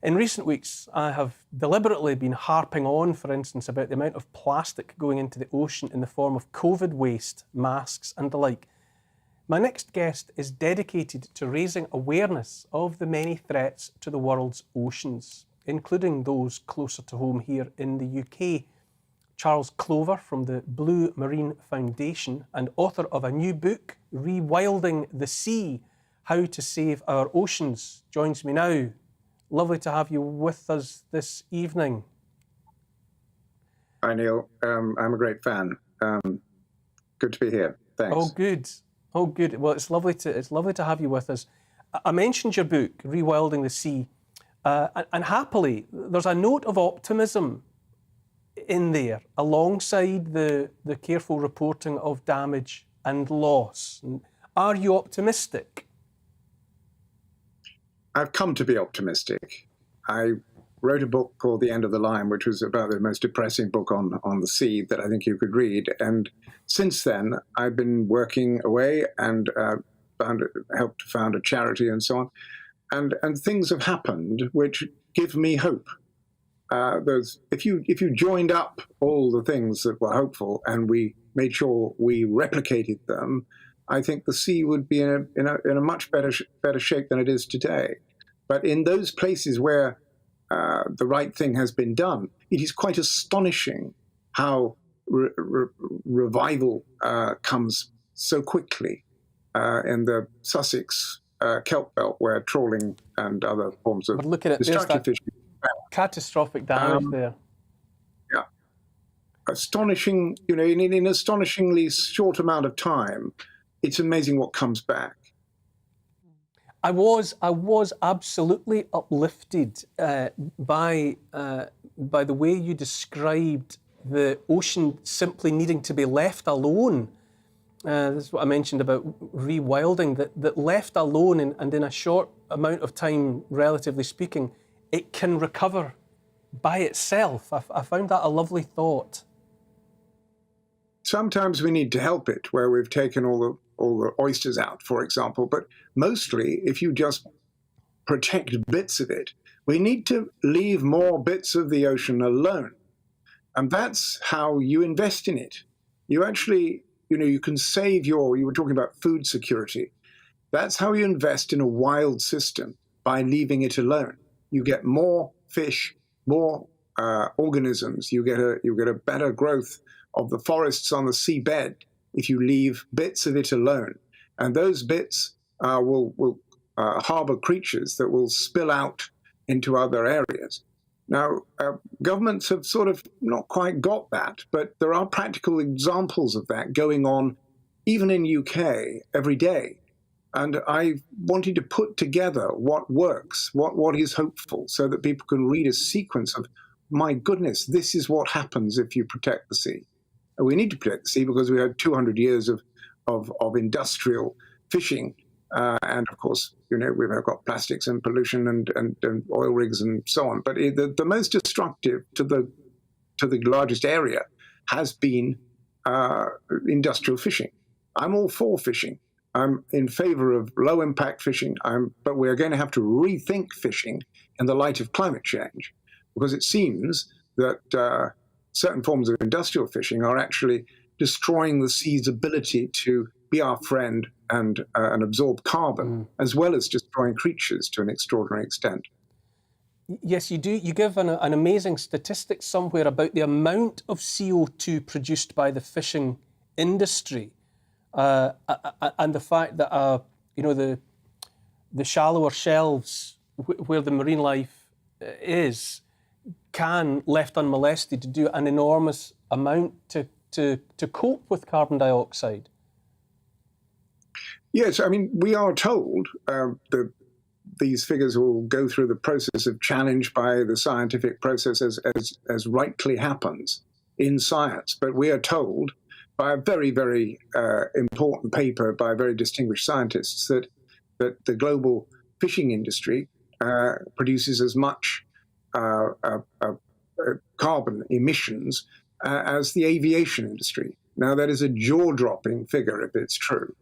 In recent weeks, I have deliberately been harping on, for instance, about the amount of plastic going into the ocean in the form of COVID waste, masks and the like. My next guest is dedicated to raising awareness of the many threats to the world's oceans, including those closer to home here in the UK. Charles Clover from the Blue Marine Foundation and author of a new book, Rewilding the Sea, How to Save Our Oceans, joins me now. Lovely to have you with us this evening. Hi, Neil. I'm a great fan. Good to be here. Thanks. Oh, good. Oh, good. Well, it's lovely to have you with us. I mentioned your book, Rewilding the Sea, and happily, there's a note of optimism in there, alongside the careful reporting of damage and loss. Are you optimistic? I've come to be optimistic. I wrote a book called The End of the Line, which was about the most depressing book on the sea that I think you could read. And since then, I've been working away and helped to found a charity and so on. And things have happened which give me hope. If you joined up all the things that were hopeful and we made sure we replicated them, I think the sea would be in a much better shape than it is today. But in those places where the right thing has been done, it is quite astonishing how revival comes so quickly in the Sussex kelp belt, where trawling and other forms of destructive fishing. Catastrophic damage there. Yeah. Astonishing, in an astonishingly short amount of time, it's amazing what comes back. I was absolutely uplifted by the way you described the ocean simply needing to be left alone. This is what I mentioned about rewilding, that left alone and in a short amount of time, relatively speaking, it can recover by itself. I found that a lovely thought. Sometimes we need to help it, where we've taken all the oysters out, for example. But mostly, if you just protect bits of it, we need to leave more bits of the ocean alone. And that's how you invest in it. You actually, you can save you were talking about food security. That's how you invest in a wild system, by leaving it alone. You get more fish, more organisms. You get a better growth of the forests on the seabed if you leave bits of it alone. And those bits will harbor creatures that will spill out into other areas. Now, governments have sort of not quite got that, but there are practical examples of that going on even in UK every day. And I wanted to put together what works, what is hopeful, so that people can read a sequence of, my goodness, this is what happens if you protect the sea. And we need to protect the sea because we had 200 years of industrial fishing. And of course, we've got plastics and pollution and oil rigs and so on. But the most destructive to the largest area has been industrial fishing. I'm all for fishing. I'm in favour of low-impact fishing, but we're going to have to rethink fishing in the light of climate change, because it seems that certain forms of industrial fishing are actually destroying the sea's ability to be our friend and absorb carbon, as well as destroying creatures to an extraordinary extent. Yes, you do. You give an amazing statistic somewhere about the amount of CO2 produced by the fishing industry, and the fact that the shallower shelves where the marine life is can, left unmolested, do an enormous amount to cope with carbon dioxide. Yes, I mean, we are told that these figures will go through the process of challenge by the scientific process as rightly happens in science. But we are told by a very, very important paper by very distinguished scientists that the global fishing industry produces as much carbon emissions as the aviation industry. Now, that is a jaw-dropping figure if it's true.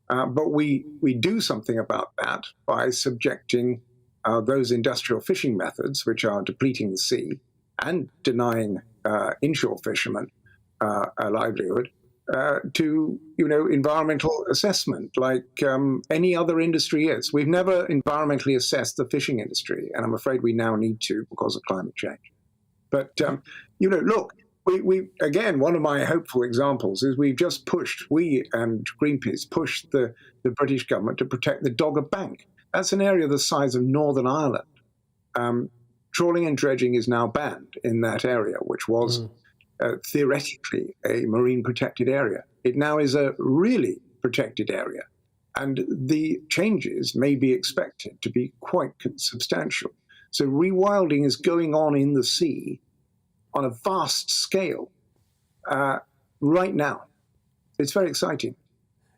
But we do something about that by subjecting those industrial fishing methods, which are depleting the sea and denying inshore fishermen a livelihood, to environmental assessment, like any other industry is. We've never environmentally assessed the fishing industry, and I'm afraid we now need to because of climate change. But look. We again, one of my hopeful examples is we and Greenpeace pushed the British government to protect the Dogger Bank. That's an area the size of Northern Ireland. Trawling and dredging is now banned in that area, which was theoretically a marine protected area. It now is a really protected area. And the changes may be expected to be quite substantial. So rewilding is going on in the sea on a vast scale right now. It's very exciting.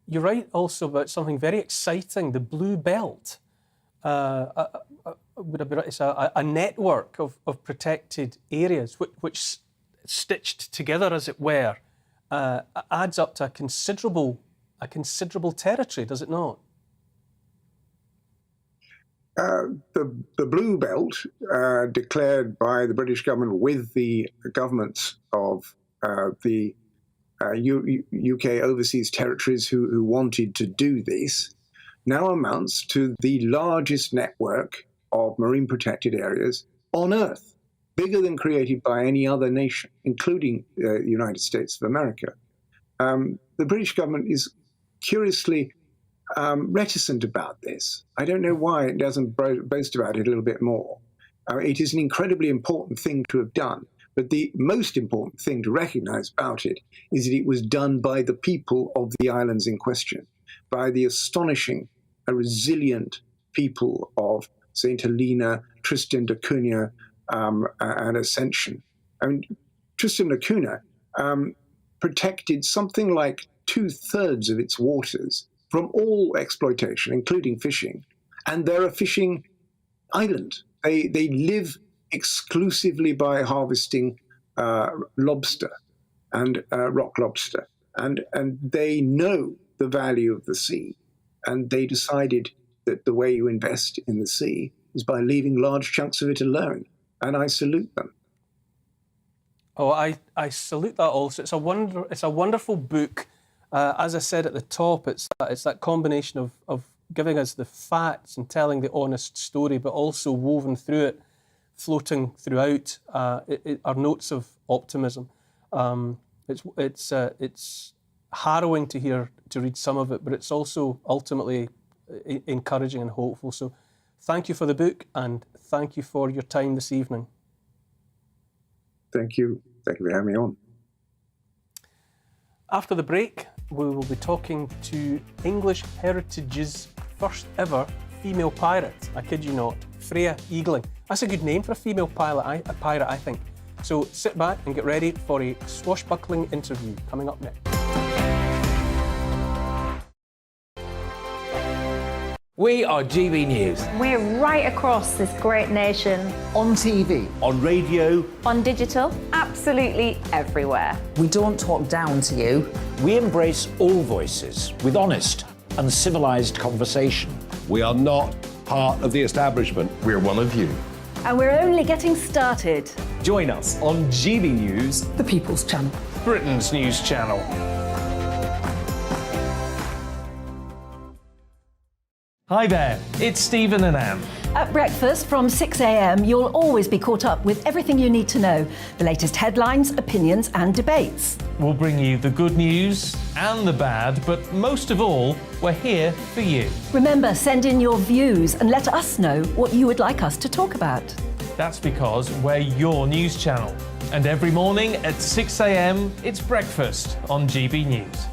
You're right also about something very exciting, the Blue Belt. It's a network of protected areas which stitched together, as it were, adds up to a considerable territory, does it not? The Blue Belt, declared by the British government with the governments of the UK overseas territories who wanted to do this, now amounts to the largest network of marine protected areas on Earth, bigger than created by any other nation, including the United States of America. The British government is curiously reticent about this. I don't know why it doesn't boast about it a little bit more. It is an incredibly important thing to have done, but the most important thing to recognize about it is that it was done by the people of the islands in question, by the astonishing, resilient people of St. Helena, Tristan da Cunha, and Ascension. I mean, Tristan da Cunha protected something like 2/3 of its waters from all exploitation, including fishing, and they're a fishing island. They live exclusively by harvesting lobster and rock lobster, and they know the value of the sea, and they decided that the way you invest in the sea is by leaving large chunks of it alone, and I salute them. Oh, I salute that also. It's a wonderful book. As I said at the top, it's that combination of giving us the facts and telling the honest story, but also woven through it, floating throughout, are notes of optimism. It's harrowing to read some of it, but it's also ultimately encouraging and hopeful. So thank you for the book, and thank you for your time this evening. Thank you. Thank you for having me on. After the break, we will be talking to English Heritage's first ever female pirate. I kid you not, Freya Eagling. That's a good name for a female pirate, I think. So sit back and get ready for a swashbuckling interview coming up next. We are GB News. We're right across this great nation. On TV. On radio. On digital. Absolutely everywhere. We don't talk down to you. We embrace all voices with honest and civilised conversation. We are not part of the establishment. We're one of you. And we're only getting started. Join us on GB News, The People's Channel. Britain's news channel. Hi there, it's Stephen and Anne. At breakfast from 6 a.m, you'll always be caught up with everything you need to know, the latest headlines, opinions and debates. We'll bring you the good news and the bad, but most of all, we're here for you. Remember, send in your views and let us know what you would like us to talk about. That's because we're your news channel. And every morning at 6 a.m, it's breakfast on GB News.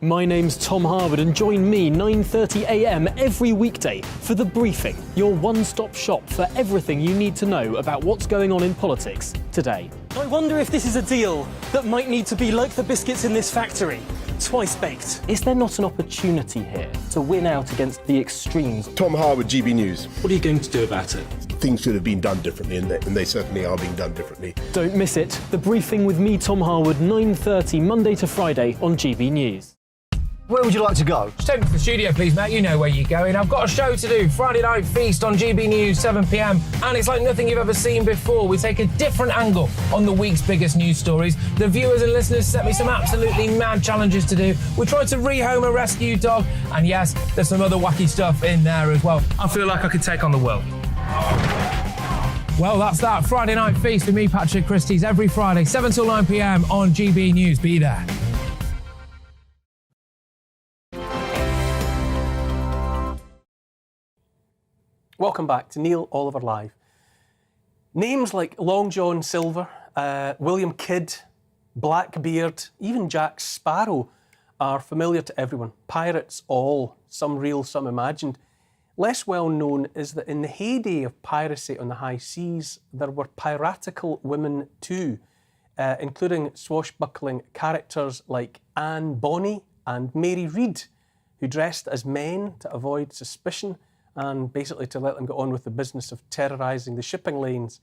My name's Tom Harwood and join me 9:30 a.m. every weekday for The Briefing, your one-stop shop for everything you need to know about what's going on in politics today. I wonder if this is a deal that might need to be like the biscuits in this factory, twice baked. Is there not an opportunity here to win out against the extremes? Tom Harwood, GB News. What are you going to do about it? Things should have been done differently, and they certainly are being done differently. Don't miss it. The Briefing with me, Tom Harwood, 9:30 Monday to Friday on GB News. Where would you like to go? Just take me to the studio, please, Matt. You know where you're going. I've got a show to do. Friday Night Feast on GB News, 7 p.m. And it's like nothing you've ever seen before. We take a different angle on the week's biggest news stories. The viewers and listeners set me some absolutely mad challenges to do. We tried to rehome a rescue dog. And yes, there's some other wacky stuff in there as well. I feel like I could take on the world. Well, that's that. Friday Night Feast with me, Patrick Christie's, every Friday, 7 till 9 p.m. on GB News. Be there. Welcome back to Neil Oliver Live. Names like Long John Silver, William Kidd, Blackbeard, even Jack Sparrow are familiar to everyone. Pirates all, some real, some imagined. Less well known is that in the heyday of piracy on the high seas, there were piratical women too, including swashbuckling characters like Anne Bonny and Mary Read, who dressed as men to avoid suspicion and basically to let them get on with the business of terrorising the shipping lanes.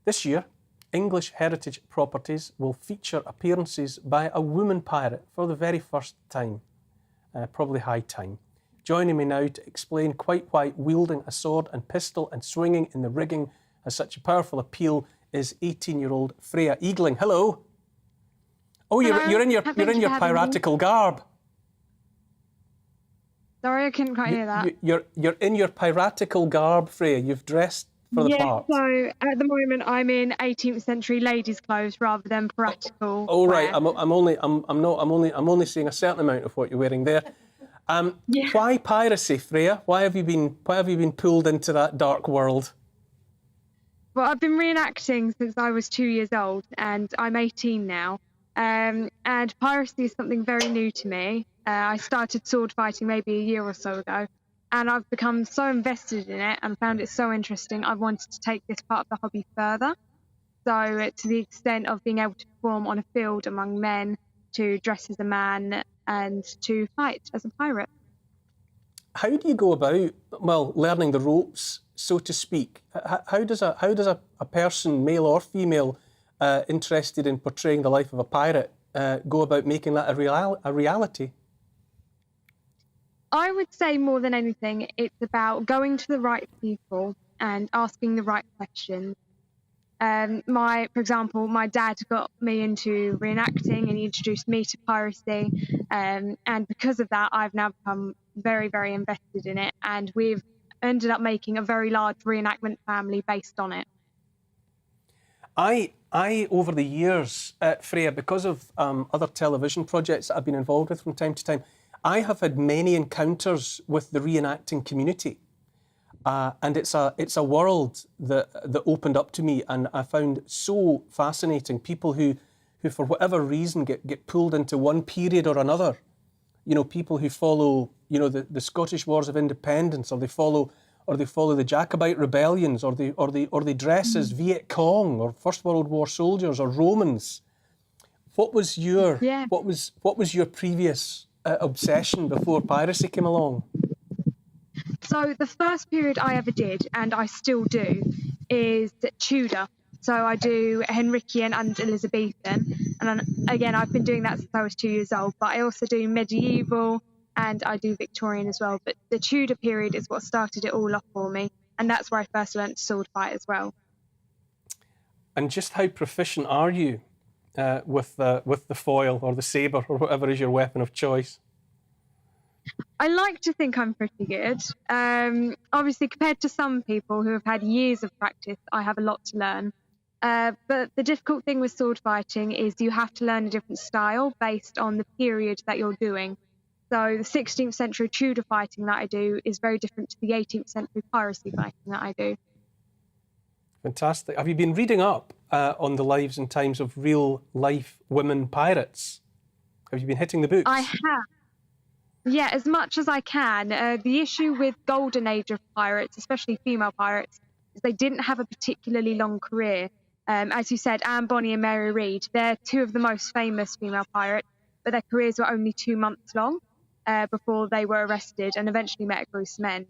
This year, English heritage properties will feature appearances by a woman pirate for the very first time. Probably high time. Joining me now to explain quite why wielding a sword and pistol and swinging in the rigging has such a powerful appeal is 18-year-old Freya Eagling. Hello. Oh, you're in your piratical garb. Sorry, I couldn't quite hear that. You're in your piratical garb, Freya. You've dressed for the part. Yeah, so at the moment I'm in 18th century ladies' clothes rather than piratical. Oh right, I'm only seeing a certain amount of what you're wearing there. Why piracy, Freya? Why have you been pulled into that dark world? Well, I've been reenacting since I was 2 years old, and I'm 18 now. And piracy is something very new to me. I started sword fighting maybe a year or so ago, and I've become so invested in it and found it so interesting. I wanted to take this part of the hobby further. So to the extent of being able to perform on a field among men, to dress as a man, and to fight as a pirate. How do you go about, learning the ropes, so to speak? How does a person, male or female, interested in portraying the life of a pirate, go about making that a reality? I would say more than anything, it's about going to the right people and asking the right questions. For example, my dad got me into reenacting and he introduced me to piracy. And because of that, I've now become very, very invested in it. And we've ended up making a very large reenactment family based on it. I over the years, Freya, because of other television projects that I've been involved with from time to time, I have had many encounters with the reenacting community. And it's a world that opened up to me, and I found so fascinating. People who for whatever reason get pulled into one period or another. You know, people who follow, the Scottish Wars of Independence, or they follow the Jacobite rebellions, or they dress as Viet Cong or First World War soldiers or Romans. What was your previous obsession before piracy came along? So the first period I ever did, and I still do, is Tudor. So I do Henrician and Elizabethan. And again, I've been doing that since I was 2 years old, but I also do medieval and I do Victorian as well. But the Tudor period is what started it all off for me. And that's where I first learnt to sword fight as well. And just how proficient are you with the foil or the sabre or whatever is your weapon of choice? I like to think I'm pretty good. Obviously, compared to some people who have had years of practice, I have a lot to learn. But the difficult thing with sword fighting is you have to learn a different style based on the period that you're doing. So the 16th century Tudor fighting that I do is very different to the 18th century piracy fighting that I do. Fantastic. Have you been reading up on the lives and times of real-life women pirates? Have you been hitting the books? I have. Yeah, as much as I can. The issue with golden age of pirates, especially female pirates, is they didn't have a particularly long career. As you said, Anne Bonny and Mary Read, they're two of the most famous female pirates, but their careers were only 2 months long before they were arrested and eventually met a gruesome end.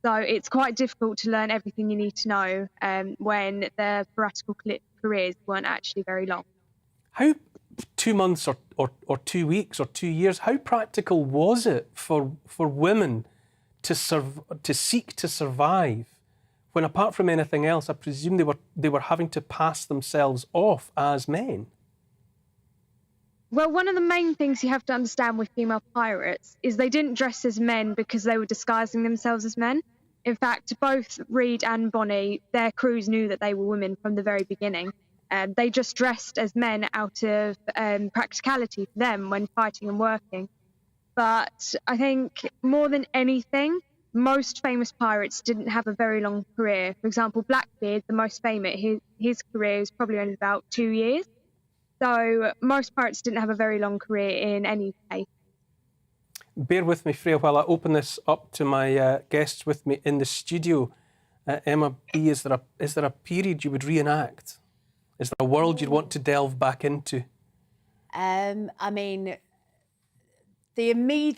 So it's quite difficult to learn everything you need to know when their piratical careers weren't actually very long. How 2 months or 2 weeks or 2 years, how practical was it for women to seek to survive when, apart from anything else, I presume they were having to pass themselves off as men? Well, one of the main things you have to understand with female pirates is they didn't dress as men because they were disguising themselves as men. In fact, both Reed and Bonny, their crews knew that they were women from the very beginning. They just dressed as men out of practicality for them when fighting and working. But I think more than anything, most famous pirates didn't have a very long career. For example, Blackbeard, the most famous, his career is probably only about 2 years. So most pirates didn't have a very long career in any case. Bear with me, Freya, while I open this up to my guests with me in the studio. Emma B, is there a period you would reenact? Is there a world you'd want to delve back into? I mean,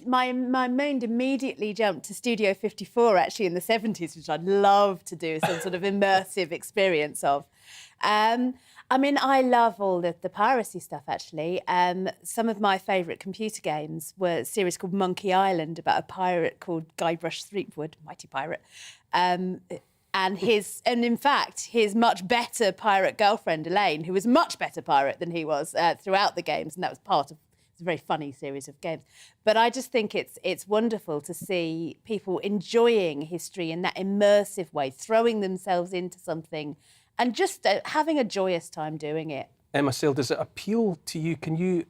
my mind immediately jumped to Studio 54, actually, in the 70s, which I'd love to do some sort of immersive experience of. I mean, I love all the piracy stuff, actually. Some of my favourite computer games were a series called Monkey Island about a pirate called Guybrush Threepwood, mighty pirate. And in fact, his much better pirate girlfriend, Elaine, who was a much better pirate than he was throughout the games, and that was part of a very funny series of games. But I just think it's wonderful to see people enjoying history in that immersive way, throwing themselves into something and just having a joyous time doing it. Emma Sale, does it appeal to you? Can you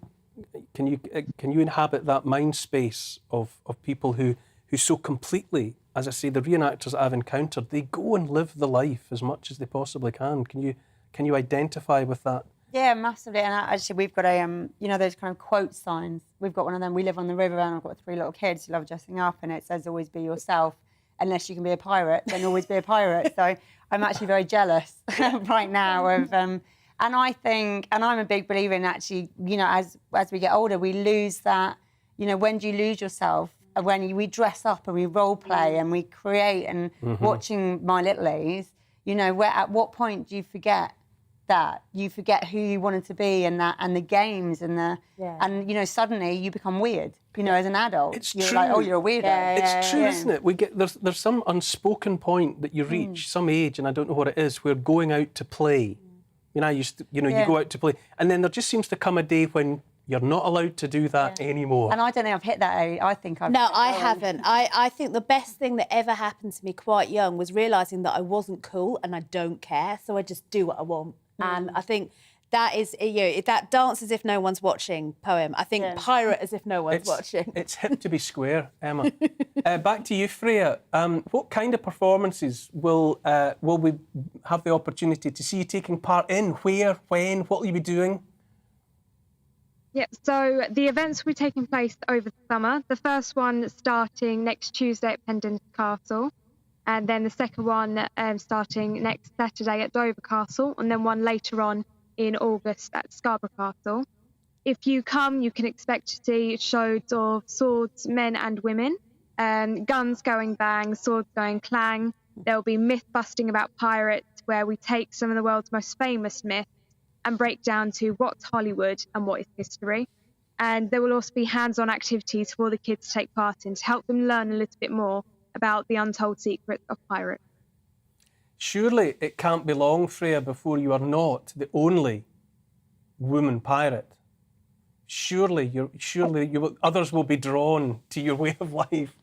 inhabit that mind space of people who so completely, as I say, the reenactors that I've encountered, they go and live the life as much as they possibly can. Can you identify with that? Yeah, massively. And actually, we've got those kind of quote signs. We've got one of them. We live on the river, and I've got 3 little kids who love dressing up, and it says, "Always be yourself. Unless you can be a pirate, then always be a pirate." So I'm actually very jealous right now of, and I think, and I'm a big believer in actually, as we get older, we lose that. When do you lose yourself? When we dress up and we role play and we create and watching My Littlies, at what point do you forget that? You forget who you wanted to be and the games and suddenly you become weird. As an adult, you're like, oh, you're a weirdo. It's true, isn't it? There's some unspoken point that you reach some age, and I don't know what it is, where going out to play. You go out to play, and then there just seems to come a day when you're not allowed to do that anymore. And I don't think I've hit that age. I think I've. No, I haven't. I think the best thing that ever happened to me quite young was realising that I wasn't cool and I don't care, so I just do what I want. And I think that is, that dance as if no one's watching poem. I think pirate as if no one's watching. It's hip to be square, Emma. Back to you, Freya. What kind of performances will we have the opportunity to see you taking part in? Where, when, what will you be doing? Yeah, so the events will be taking place over the summer. The first one starting next Tuesday at Pendant Castle, and then the second one starting next Saturday at Dover Castle, and then one later on in August at Scarborough Castle. If you come, you can expect to see shows of swords, men and women, guns going bang, swords going clang. There'll be myth busting about pirates, where we take some of the world's most famous myths and break down to what's Hollywood and what is history. And there will also be hands-on activities for the kids to take part in to help them learn a little bit more about the untold secrets of pirates. Surely it can't be long, Freya, before you are not the only woman pirate. Surely others will be drawn to your way of life.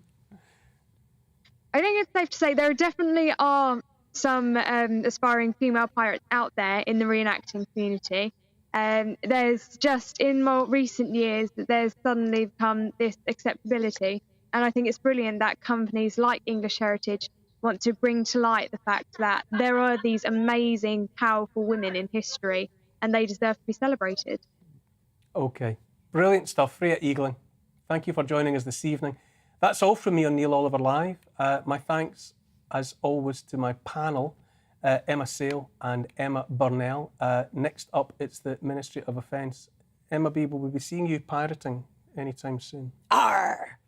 I think it's safe to say there definitely are some aspiring female pirates out there in the reenacting community. There's just in more recent years that there's suddenly become this acceptability, and I think it's brilliant that companies like English Heritage want to bring to light the fact that there are these amazing, powerful women in history, and they deserve to be celebrated. Okay, brilliant stuff. Freya Eagling, thank you for joining us this evening. That's all from me on Neil Oliver Live. My thanks, as always, to my panel, Emma Sale and Emma Burnell. Next up, it's the Ministry of Offence. Emma B, will we be seeing you pirating anytime soon? Arr!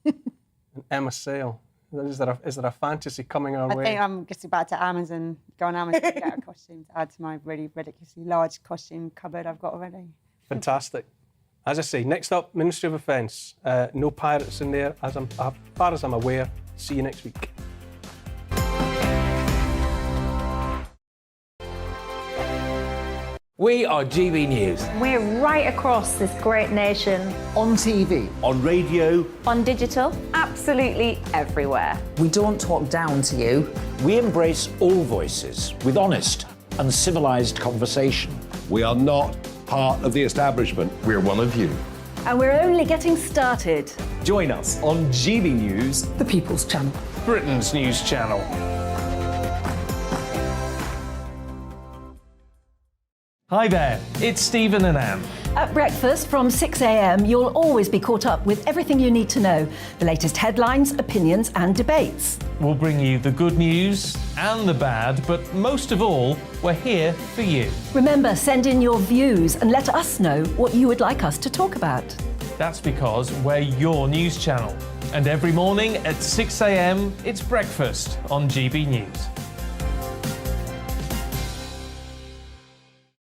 And Emma Sale, is there a fantasy coming our way? I think I'm just about to Amazon, go on Amazon and get a costume to add to my really ridiculously large costume cupboard I've got already. Fantastic. As I say, next up, Ministry of Offence. No pirates in there, as far as I'm aware. See you next week. We are GB News. We're right across this great nation. On TV. On radio. On digital. Absolutely everywhere. We don't talk down to you. We embrace all voices with honest and civilised conversation. We are not part of the establishment. We're one of you. And we're only getting started. Join us on GB News, The People's Channel. Britain's news channel. Hi there, it's Stephen and Anne. At breakfast from 6 a.m, you'll always be caught up with everything you need to know, the latest headlines, opinions and debates. We'll bring you the good news and the bad, but most of all, we're here for you. Remember, send in your views and let us know what you would like us to talk about. That's because we're your news channel. And every morning at 6 a.m, it's breakfast on GB News.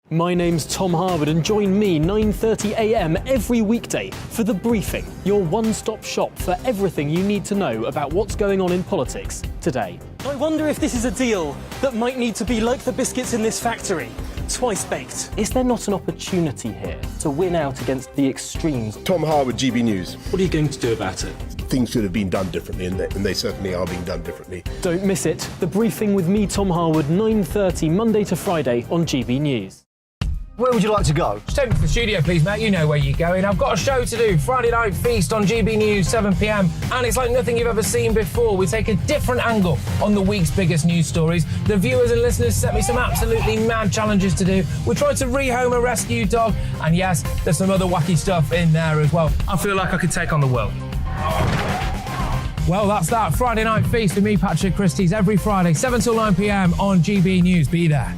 My name's Tom Harwood and join me 9:30 a.m. every weekday for The Briefing, your one-stop shop for everything you need to know about what's going on in politics today. I wonder if this is a deal that might need to be like the biscuits in this factory, twice baked. Is there not an opportunity here to win out against the extremes? Tom Harwood, GB News. What are you going to do about it? Things should have been done differently, and they certainly are being done differently. Don't miss it. The Briefing with me, Tom Harwood, 9:30 Monday to Friday on GB News. Where would you like to go? Just take me to the studio, please, mate. You know where you're going. I've got a show to do. Friday Night Feast on GB News, 7 p.m. And it's like nothing you've ever seen before. We take a different angle on the week's biggest news stories. The viewers and listeners set me some absolutely mad challenges to do. We tried to rehome a rescue dog. And yes, there's some other wacky stuff in there as well. I feel like I could take on the world. Well, that's that. Friday Night Feast with me, Patrick Christie's, every Friday, 7 till 9 p.m. on GB News. Be there.